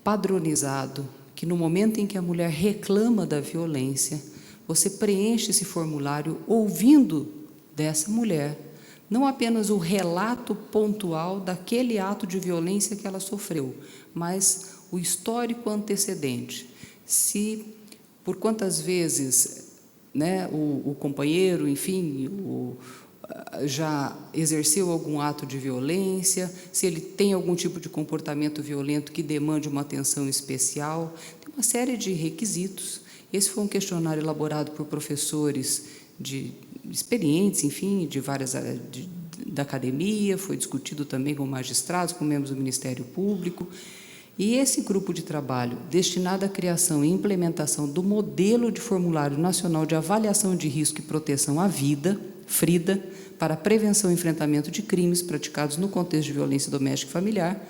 padronizado, que no momento em que a mulher reclama da violência, você preenche esse formulário ouvindo dessa mulher, não apenas o relato pontual daquele ato de violência que ela sofreu, mas o histórico antecedente. Se, por quantas vezes, o companheiro, enfim, já exerceu algum ato de violência, se ele tem algum tipo de comportamento violento que demande uma atenção especial, tem uma série de requisitos. Esse foi um questionário elaborado por professores experientes, enfim, de várias áreas da academia, foi discutido também com magistrados, com membros do Ministério Público. E esse grupo de trabalho, destinado à criação e implementação do modelo de formulário nacional de avaliação de risco e proteção à vida, FRIDA, para a prevenção e enfrentamento de crimes praticados no contexto de violência doméstica e familiar,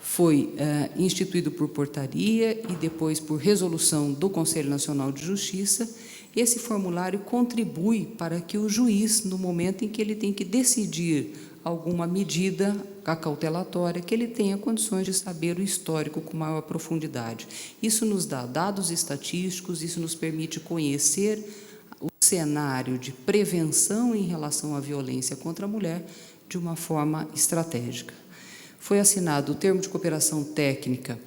foi instituído por portaria e depois por resolução do Conselho Nacional de Justiça. Esse formulário contribui para que o juiz, no momento em que ele tem que decidir alguma medida acautelatória, que ele tenha condições de saber o histórico com maior profundidade. Isso nos dá dados estatísticos, isso nos permite conhecer o cenário de prevenção em relação à violência contra a mulher de uma forma estratégica. Foi assinado o termo de cooperação técnica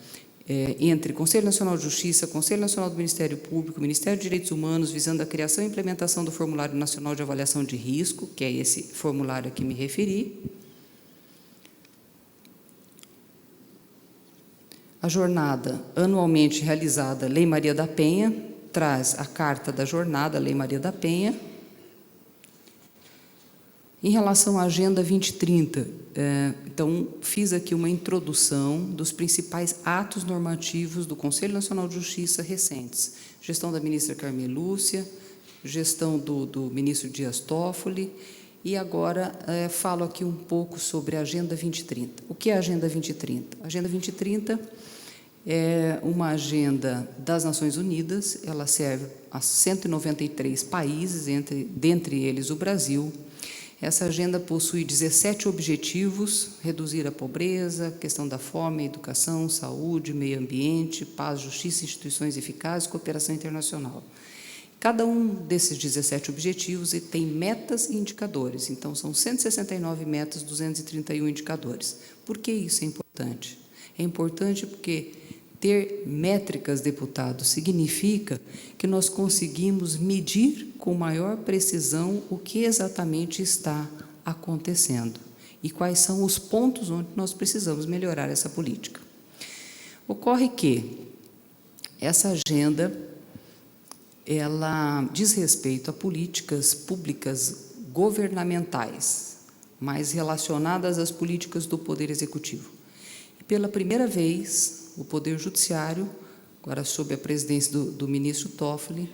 entre Conselho Nacional de Justiça, Conselho Nacional do Ministério Público, Ministério de Direitos Humanos, visando a criação e implementação do Formulário Nacional de Avaliação de Risco, que é esse formulário a que me referi. A jornada anualmente realizada Lei Maria da Penha traz a carta da jornada Lei Maria da Penha. Em relação à Agenda 2030, então, fiz aqui uma introdução dos principais atos normativos do Conselho Nacional de Justiça recentes. Gestão da ministra Carmen Lúcia, gestão do ministro Dias Toffoli, e agora falo aqui um pouco sobre a Agenda 2030. O que é a Agenda 2030? A Agenda 2030 é uma agenda das Nações Unidas, ela serve a 193 países, dentre eles o Brasil. Essa agenda possui 17 objetivos: reduzir a pobreza, questão da fome, educação, saúde, meio ambiente, paz, justiça, instituições eficazes, cooperação internacional. Cada um desses 17 objetivos tem metas e indicadores. Então, são 169 metas, 231 indicadores. Por que isso é importante? É importante porque ter métricas, deputado, significa que nós conseguimos medir com maior precisão o que exatamente está acontecendo e quais são os pontos onde nós precisamos melhorar essa política. Ocorre que essa agenda, ela diz respeito a políticas públicas governamentais, mais relacionadas às políticas do Poder Executivo. E pela primeira vez, o Poder Judiciário, agora sob a presidência do ministro Toffoli,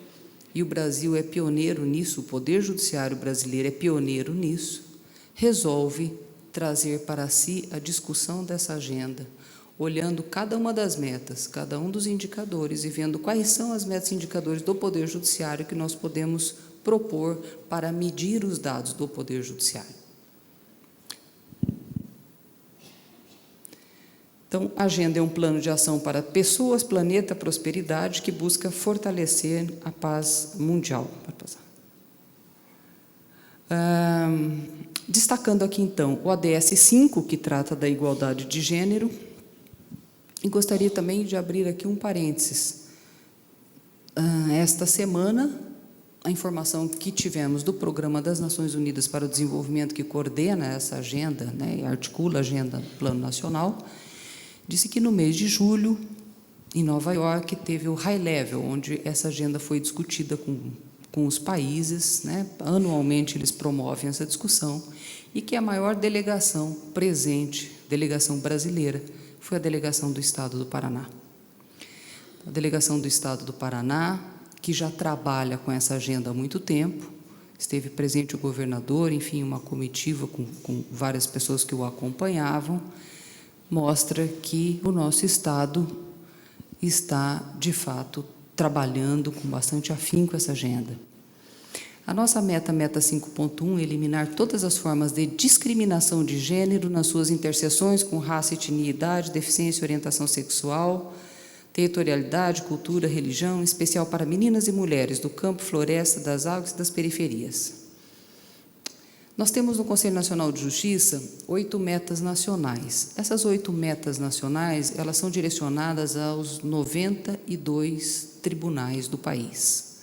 e o Brasil é pioneiro nisso, o Poder Judiciário brasileiro é pioneiro nisso, resolve trazer para si a discussão dessa agenda, olhando cada uma das metas, cada um dos indicadores e vendo quais são as metas e indicadores do Poder Judiciário que nós podemos propor para medir os dados do Poder Judiciário. Então, a agenda é um plano de ação para pessoas, planeta, prosperidade, que busca fortalecer a paz mundial. Destacando aqui, então, o ODS 5, que trata da igualdade de gênero, e gostaria também de abrir aqui um parênteses. Esta semana, a informação que tivemos do Programa das Nações Unidas para o Desenvolvimento, que coordena essa agenda, né, e articula a agenda Plano Nacional, disse que no mês de julho, em Nova York, teve o High Level, onde essa agenda foi discutida com os países, né? Anualmente eles promovem essa discussão, e que a maior delegação presente, delegação brasileira, foi a delegação do Estado do Paraná. A delegação do Estado do Paraná, que já trabalha com essa agenda há muito tempo, esteve presente o governador, enfim, uma comitiva com várias pessoas que o acompanhavam, mostra que o nosso Estado está, de fato, trabalhando com bastante afinco essa agenda. A nossa meta 5.1, é eliminar todas as formas de discriminação de gênero nas suas interseções com raça, etnia, idade, deficiência, orientação sexual, territorialidade, cultura, religião, em especial para meninas e mulheres do campo, floresta, das águas e das periferias. Nós temos no Conselho Nacional de Justiça 8 metas nacionais. Essas 8 metas nacionais, elas são direcionadas aos 92 tribunais do país.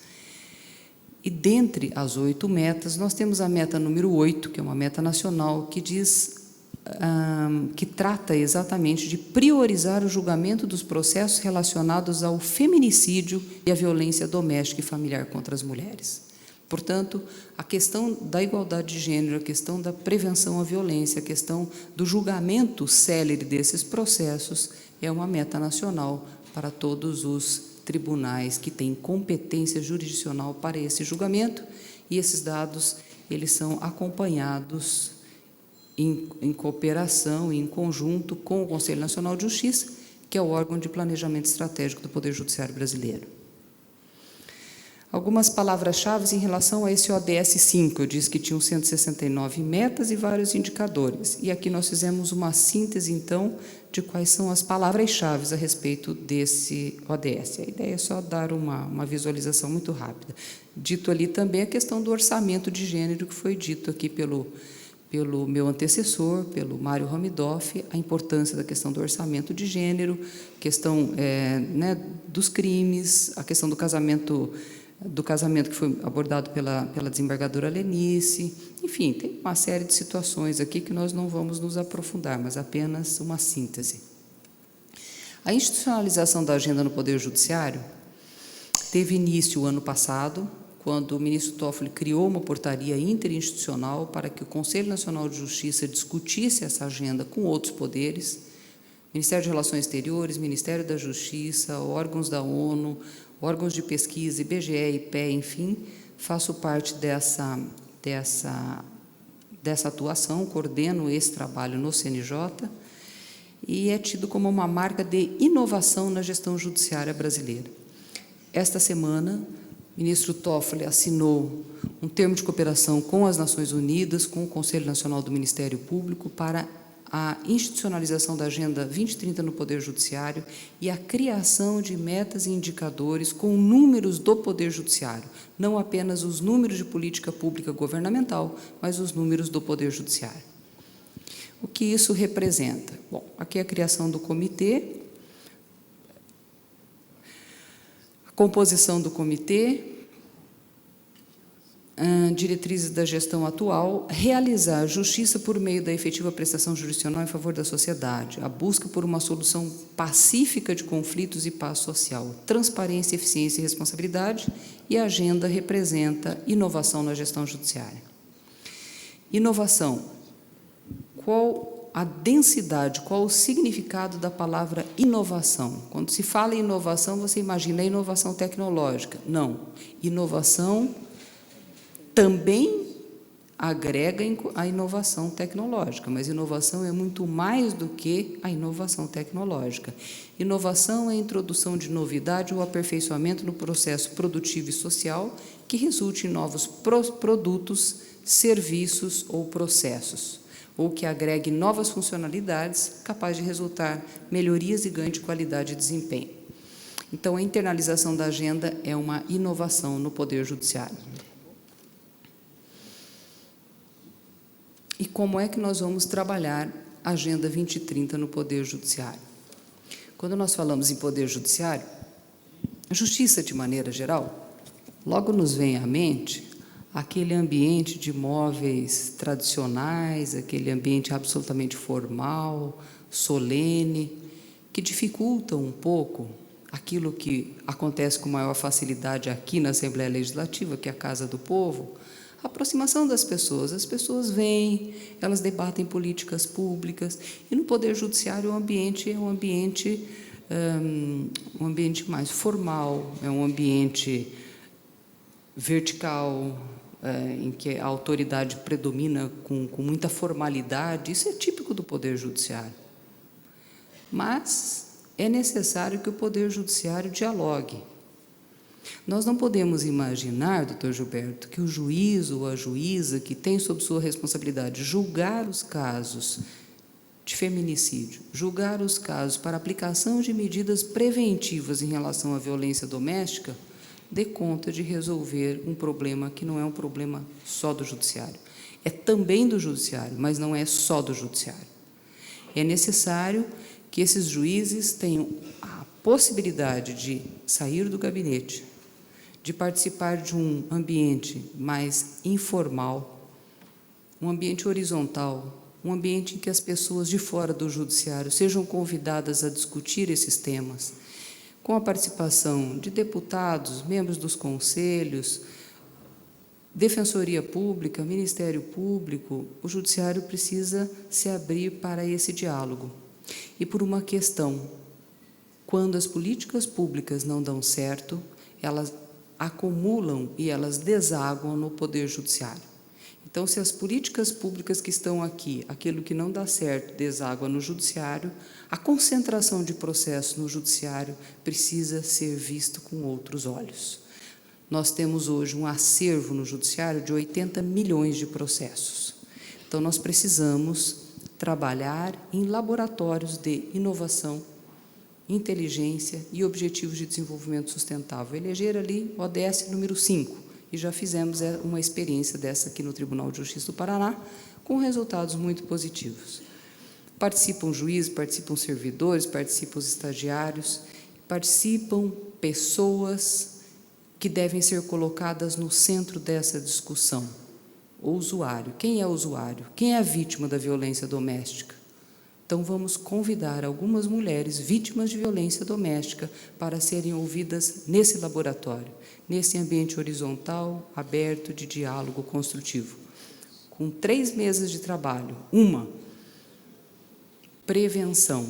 E dentre as 8 metas, nós temos a meta número 8, que é uma meta nacional, que diz, que trata exatamente de priorizar o julgamento dos processos relacionados ao feminicídio e à violência doméstica e familiar contra as mulheres. Portanto, a questão da igualdade de gênero, a questão da prevenção à violência, a questão do julgamento célere desses processos é uma meta nacional para todos os tribunais que têm competência jurisdicional para esse julgamento, e esses dados eles são acompanhados em cooperação e em conjunto com o Conselho Nacional de Justiça, que é o órgão de planejamento estratégico do Poder Judiciário brasileiro. Algumas palavras-chave em relação a esse ODS 5. Eu disse que tinham 169 metas e vários indicadores. E aqui nós fizemos uma síntese, então, de quais são as palavras-chave a respeito desse ODS. A ideia é só dar uma visualização muito rápida. Dito ali também a questão do orçamento de gênero, que foi dito aqui pelo meu antecessor, pelo Mário Hamidoff, a importância da questão do orçamento de gênero, questão né, dos crimes, a questão do casamento que foi abordado pela desembargadora Lenice. Enfim, tem uma série de situações aqui que nós não vamos nos aprofundar, mas apenas uma síntese. A institucionalização da agenda no Poder Judiciário teve início ano passado, quando o ministro Toffoli criou uma portaria interinstitucional para que o Conselho Nacional de Justiça discutisse essa agenda com outros poderes, Ministério de Relações Exteriores, Ministério da Justiça, órgãos da ONU, órgãos de pesquisa, IBGE, IPE, enfim, faço parte dessa atuação, coordeno esse trabalho no CNJ, e é tido como uma marca de inovação na gestão judiciária brasileira. Esta semana, o ministro Toffoli assinou um termo de cooperação com as Nações Unidas, com o Conselho Nacional do Ministério Público, para a institucionalização da Agenda 2030 no Poder Judiciário e a criação de metas e indicadores com números do Poder Judiciário, não apenas os números de política pública governamental, mas os números do Poder Judiciário. O que isso representa? Bom, aqui é a criação do comitê, a composição do comitê, diretrizes da gestão atual, realizar justiça por meio da efetiva prestação jurisdicional em favor da sociedade, a busca por uma solução pacífica de conflitos e paz social, transparência, eficiência e responsabilidade, e a agenda representa inovação na gestão judiciária. Inovação. Qual a densidade, qual o significado da palavra inovação? Quando se fala em inovação, você imagina a inovação tecnológica. Não. Inovação também agrega a inovação tecnológica, mas inovação é muito mais do que a inovação tecnológica. Inovação é a introdução de novidade ou aperfeiçoamento no processo produtivo e social que resulte em novos produtos, serviços ou processos, ou que agregue novas funcionalidades capazes de resultar melhorias e ganho de qualidade e desempenho. Então, a internalização da agenda é uma inovação no Poder Judiciário. E como é que nós vamos trabalhar a Agenda 2030 no Poder Judiciário? Quando nós falamos em Poder Judiciário, a justiça, de maneira geral, logo nos vem à mente aquele ambiente de móveis tradicionais, aquele ambiente absolutamente formal, solene, que dificulta um pouco aquilo que acontece com maior facilidade aqui na Assembleia Legislativa, que é a Casa do Povo, a aproximação das pessoas. As pessoas vêm, elas debatem políticas públicas, e no Poder Judiciário o ambiente é um ambiente mais formal, é um ambiente vertical, em que a autoridade predomina com muita formalidade. Isso é típico do Poder Judiciário. Mas é necessário que o Poder Judiciário dialogue. Nós não podemos imaginar, doutor Gilberto, que o juiz ou a juíza que tem sob sua responsabilidade julgar os casos de feminicídio, julgar os casos para aplicação de medidas preventivas em relação à violência doméstica, dê conta de resolver um problema que não é um problema só do Judiciário. É também do Judiciário, mas não é só do Judiciário. É necessário que esses juízes tenham a possibilidade de sair do gabinete, de participar de um ambiente mais informal, um ambiente horizontal, um ambiente em que as pessoas de fora do Judiciário sejam convidadas a discutir esses temas, com a participação de deputados, membros dos conselhos, Defensoria Pública, Ministério Público. O Judiciário precisa se abrir para esse diálogo. E por uma questão, quando as políticas públicas não dão certo, elas acumulam e elas desaguam no Poder Judiciário. Então, se as políticas públicas que estão aqui, aquilo que não dá certo, deságua no Judiciário, a concentração de processos no Judiciário precisa ser visto com outros olhos. Nós temos hoje um acervo no Judiciário de 80 milhões de processos. Então, nós precisamos trabalhar em laboratórios de inovação, inteligência e objetivos de desenvolvimento sustentável. Eleger ali o ODS número 5, e já fizemos uma experiência dessa aqui no Tribunal de Justiça do Paraná, com resultados muito positivos. Participam juízes, participam servidores, participam os estagiários, participam pessoas que devem ser colocadas no centro dessa discussão. O usuário. Quem é o usuário? Quem é a vítima da violência doméstica? Então, vamos convidar algumas mulheres vítimas de violência doméstica para serem ouvidas nesse laboratório, nesse ambiente horizontal, aberto, de diálogo construtivo. Com 3 mesas de trabalho. Uma, prevenção.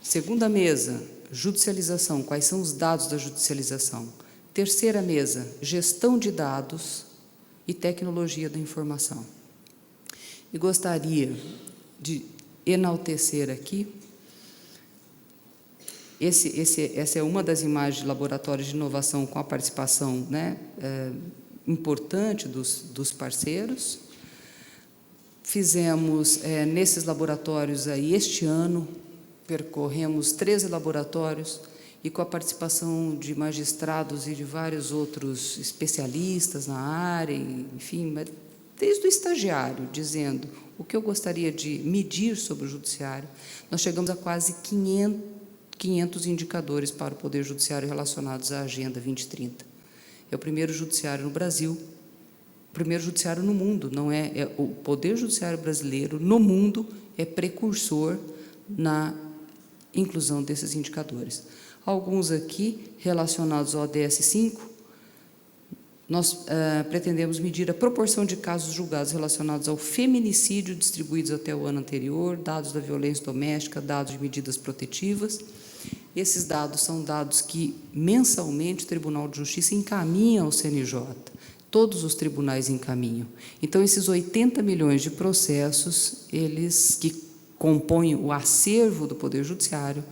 Segunda mesa, judicialização. Quais são os dados da judicialização? Terceira mesa, gestão de dados e tecnologia da informação. E gostaria de enaltecer aqui, essa é uma das imagens de laboratórios de inovação com a participação, né, importante dos parceiros. Fizemos, nesses laboratórios aí, este ano, percorremos 13 laboratórios e com a participação de magistrados e de vários outros especialistas na área, enfim, desde o estagiário, dizendo o que eu gostaria de medir sobre o judiciário. Nós chegamos a quase 500 indicadores para o Poder Judiciário relacionados à Agenda 2030. É o primeiro judiciário no Brasil, o primeiro judiciário no mundo, não é o Poder Judiciário brasileiro, no mundo, é precursor na inclusão desses indicadores. Alguns aqui, relacionados ao ODS 5, nós pretendemos medir a proporção de casos julgados relacionados ao feminicídio distribuídos até o ano anterior, dados da violência doméstica, dados de medidas protetivas. Esses dados são dados que, mensalmente, o Tribunal de Justiça encaminha ao CNJ. Todos os tribunais encaminham. Então, esses 80 milhões de processos, eles que compõem o acervo do Poder Judiciário,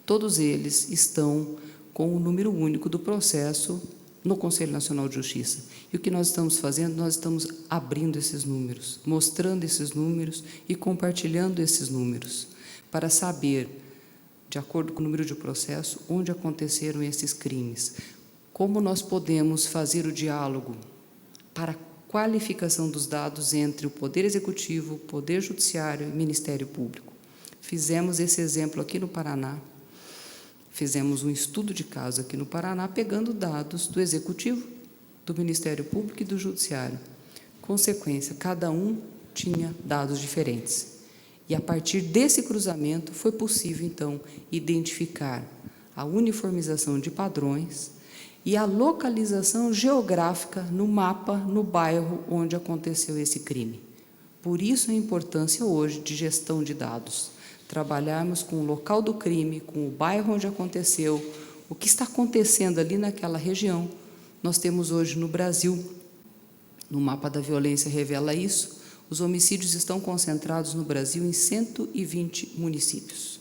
todos eles estão com o número único do processo no Conselho Nacional de Justiça. E o que nós estamos fazendo? Nós estamos abrindo esses números, mostrando esses números e compartilhando esses números, para saber, de acordo com o número de processo, onde aconteceram esses crimes. Como nós podemos fazer o diálogo para a qualificação dos dados entre o Poder Executivo, Poder Judiciário e Ministério Público. Fizemos esse exemplo aqui no Paraná. Fizemos um estudo de caso aqui no Paraná, pegando dados do Executivo, do Ministério Público e do Judiciário. Consequência, cada um tinha dados diferentes. E, a partir desse cruzamento, foi possível, então, identificar a uniformização de padrões e a localização geográfica no mapa, no bairro onde aconteceu esse crime. Por isso, a importância hoje de gestão de dados. Trabalharmos com o local do crime, com o bairro onde aconteceu, o que está acontecendo ali naquela região. Nós temos hoje no Brasil, no mapa da violência revela isso, os homicídios estão concentrados no Brasil em 120 municípios.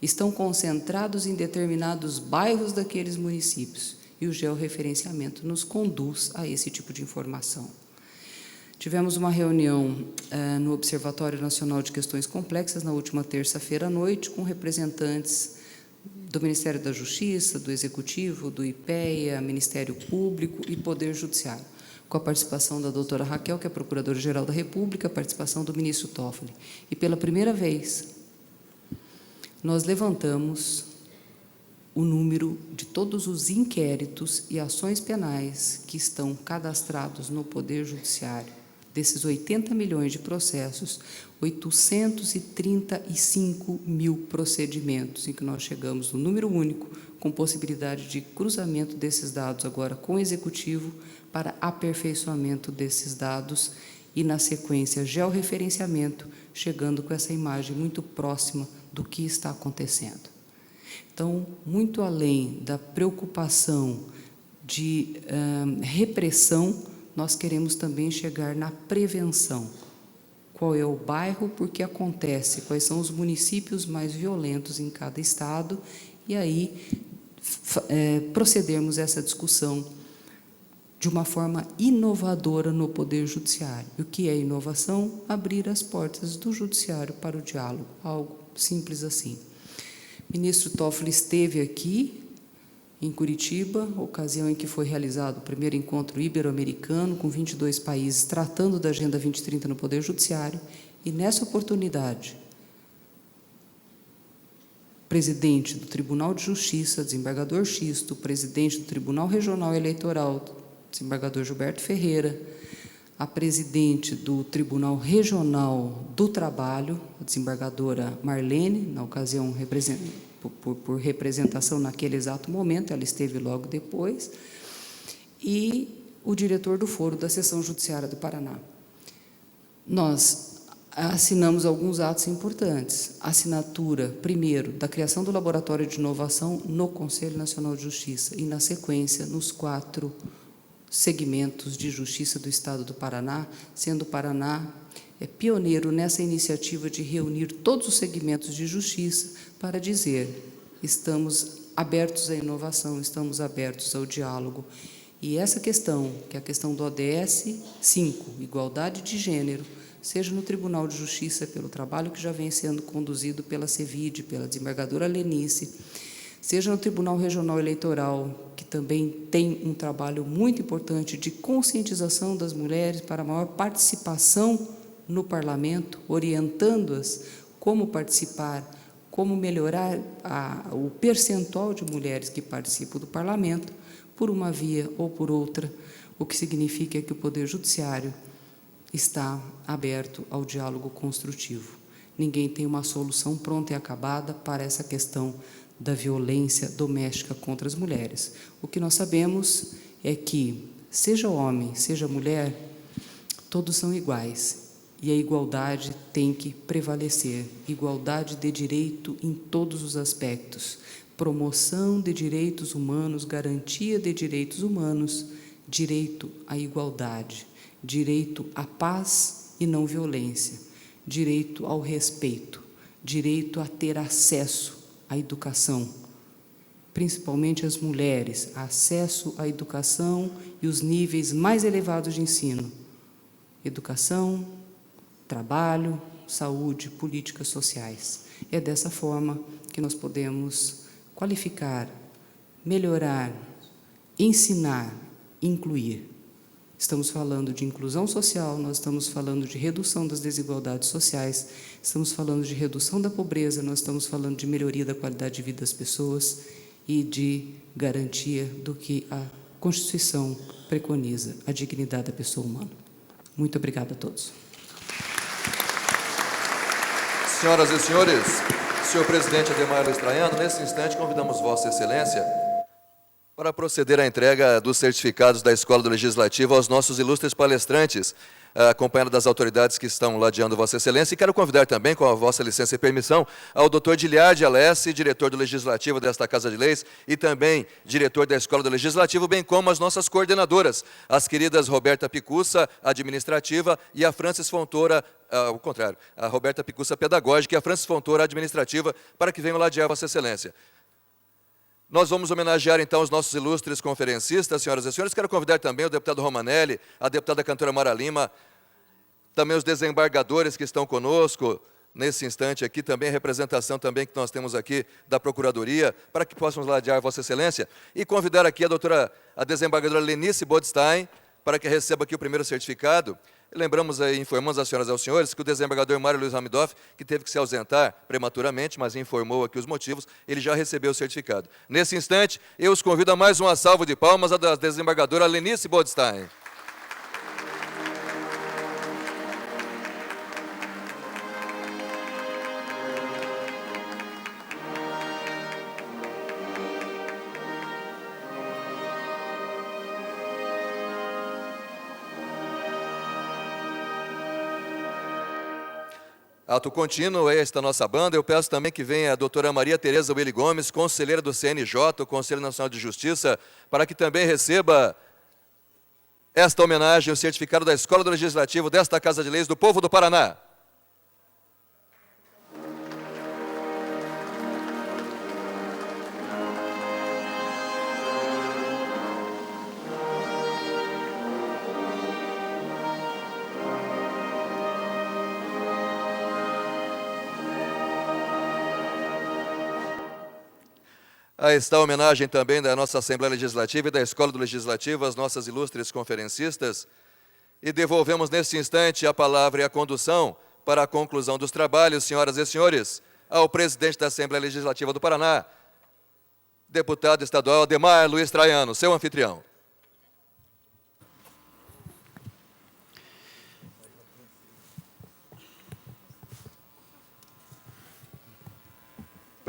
Estão concentrados em determinados bairros daqueles municípios, e o georreferenciamento nos conduz a esse tipo de informação. Tivemos uma reunião no Observatório Nacional de Questões Complexas na última terça-feira à noite, com representantes do Ministério da Justiça, do Executivo, do IPEA, Ministério Público e Poder Judiciário, com a participação da doutora Raquel, que é Procuradora-Geral da República, a participação do ministro Toffoli. E, pela primeira vez, nós levantamos o número de todos os inquéritos e ações penais que estão cadastrados no Poder Judiciário. Desses 80 milhões de processos, 835 mil procedimentos, em que nós chegamos no número único, com possibilidade de cruzamento desses dados agora com o Executivo, para aperfeiçoamento desses dados e, na sequência, georreferenciamento, chegando com essa imagem muito próxima do que está acontecendo. Então, muito além da preocupação de repressão, nós queremos também chegar na prevenção. Qual é o bairro, por que acontece, quais são os municípios mais violentos em cada estado, e aí procedermos essa discussão de uma forma inovadora no Poder Judiciário. O que é inovação? Abrir as portas do Judiciário para o diálogo, algo simples assim. O ministro Toffoli esteve aqui, em Curitiba, ocasião em que foi realizado o primeiro encontro ibero-americano, com 22 países, tratando da Agenda 2030 no Poder Judiciário, e, nessa oportunidade, o presidente do Tribunal de Justiça, desembargador Xisto, o presidente do Tribunal Regional Eleitoral, desembargador Gilberto Ferreira, a presidente do Tribunal Regional do Trabalho, a desembargadora Marlene, na ocasião por representação naquele exato momento, ela esteve logo depois, e o diretor do Foro da Seção Judiciária do Paraná. Nós assinamos alguns atos importantes. A assinatura, primeiro, da criação do Laboratório de Inovação no Conselho Nacional de Justiça e, na sequência, nos 4 segmentos de justiça do Estado do Paraná, sendo o Paraná pioneiro nessa iniciativa de reunir todos os segmentos de justiça para dizer: estamos abertos à inovação, estamos abertos ao diálogo. E essa questão, que é a questão do ODS 5, igualdade de gênero, seja no Tribunal de Justiça, pelo trabalho que já vem sendo conduzido pela CEVID, pela desembargadora Lenice, seja no Tribunal Regional Eleitoral, que também tem um trabalho muito importante de conscientização das mulheres para maior participação no parlamento, orientando-as como participar, como melhorar o percentual de mulheres que participam do parlamento, por uma via ou por outra, o que significa que o Poder Judiciário está aberto ao diálogo construtivo. Ninguém tem uma solução pronta e acabada para essa questão da violência doméstica contra as mulheres. O que nós sabemos é que, seja homem, seja mulher, todos são iguais. E a igualdade tem que prevalecer. Igualdade de direito em todos os aspectos. Promoção de direitos humanos, garantia de direitos humanos, direito à igualdade, direito à paz e não violência, direito ao respeito, direito a ter acesso à educação, principalmente as mulheres, acesso à educação e os níveis mais elevados de ensino, educação, trabalho, saúde, políticas sociais. É dessa forma que nós podemos qualificar, melhorar, ensinar, incluir. Estamos falando de inclusão social, nós estamos falando de redução das desigualdades sociais, estamos falando de redução da pobreza, nós estamos falando de melhoria da qualidade de vida das pessoas e de garantia do que a Constituição preconiza, a dignidade da pessoa humana. Muito obrigada a todos. Senhoras e senhores, senhor presidente Ademar Luiz Traiano, nesse instante convidamos Vossa Excelência para proceder à entrega dos certificados da Escola do Legislativo aos nossos ilustres palestrantes, acompanhado das autoridades que estão ladeando Vossa Excelência. E quero convidar também, com a vossa licença e permissão, ao doutor Diliade Alessi, diretor do Legislativo desta Casa de Leis e também diretor da Escola do Legislativo, bem como as nossas coordenadoras, as queridas Roberta Picussa, administrativa, e a Francis Fontoura, ao contrário, a Roberta Picussa, pedagógica, e a Francis Fontoura, administrativa, para que venham ladear Vossa Excelência. Nós vamos homenagear, então, os nossos ilustres conferencistas, senhoras e senhores. Quero convidar também o deputado Romanelli, a deputada cantora Mara Lima, também os desembargadores que estão conosco, nesse instante aqui, também a representação também que nós temos aqui da Procuradoria, para que possam ladear Vossa Excelência, e convidar aqui a desembargadora Lenice Bodstein, para que receba aqui o primeiro certificado. Lembramos aí, informamos às senhoras e aos senhores que o desembargador Mário Luiz Hamidoff, que teve que se ausentar prematuramente, mas informou aqui os motivos, ele já recebeu o certificado. Nesse instante, eu os convido a mais uma salva de palmas da desembargadora Lenice Bodstein. Ato contínuo, esta nossa banda. Eu peço também que venha a doutora Maria Tereza Willi Gomes, conselheira do CNJ, o Conselho Nacional de Justiça, para que também receba esta homenagem, o certificado da Escola do Legislativo desta Casa de Leis do Povo do Paraná. Aí está a homenagem também da nossa Assembleia Legislativa e da Escola do Legislativo, às nossas ilustres conferencistas. E devolvemos neste instante a palavra e a condução para a conclusão dos trabalhos, senhoras e senhores, ao presidente da Assembleia Legislativa do Paraná, deputado estadual Ademar Luiz Traiano, seu anfitrião.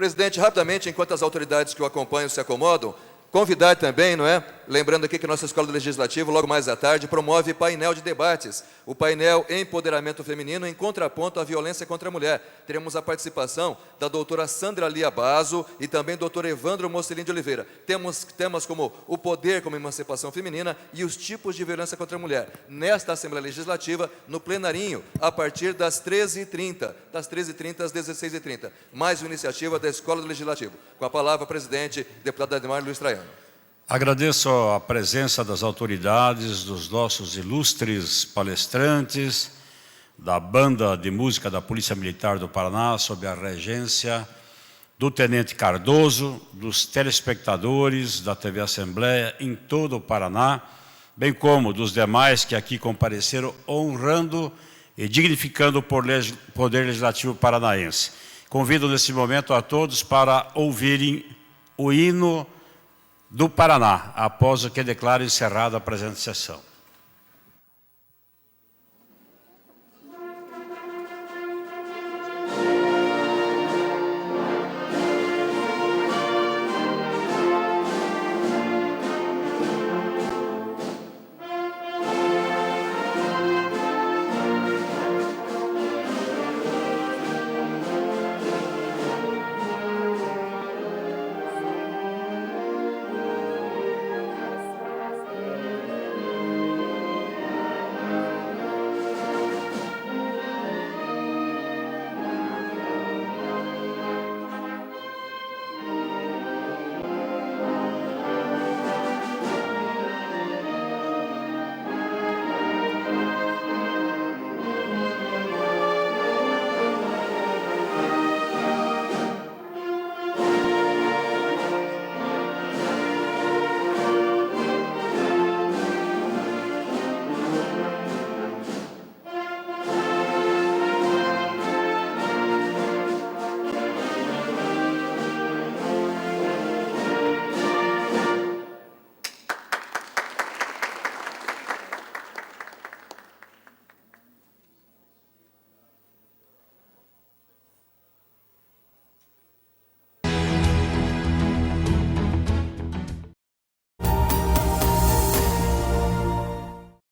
Presidente, rapidamente, enquanto as autoridades que o acompanham se acomodam, convidar também, não é? Lembrando aqui que nossa Escola do Legislativo, logo mais à tarde, promove painel de debates. O painel Empoderamento Feminino em contraponto à violência contra a mulher. Teremos a participação da doutora Sandra Lia Basso e também do doutor Evandro Mocelin de Oliveira. Temos temas como o poder como emancipação feminina e os tipos de violência contra a mulher. Nesta Assembleia Legislativa, no plenarinho, a partir das 13h30. Das 13h30 às 16h30. Mais uma iniciativa da Escola do Legislativo. Com a palavra, presidente, deputado Ademar Luiz Traiano. Agradeço a presença das autoridades, dos nossos ilustres palestrantes, da Banda de Música da Polícia Militar do Paraná, sob a regência do Tenente Cardoso, dos telespectadores da TV Assembleia em todo o Paraná, bem como dos demais que aqui compareceram, honrando e dignificando o Poder Legislativo paranaense. Convido nesse momento a todos para ouvirem o hino do Paraná, após o que declaro encerrada a presente sessão.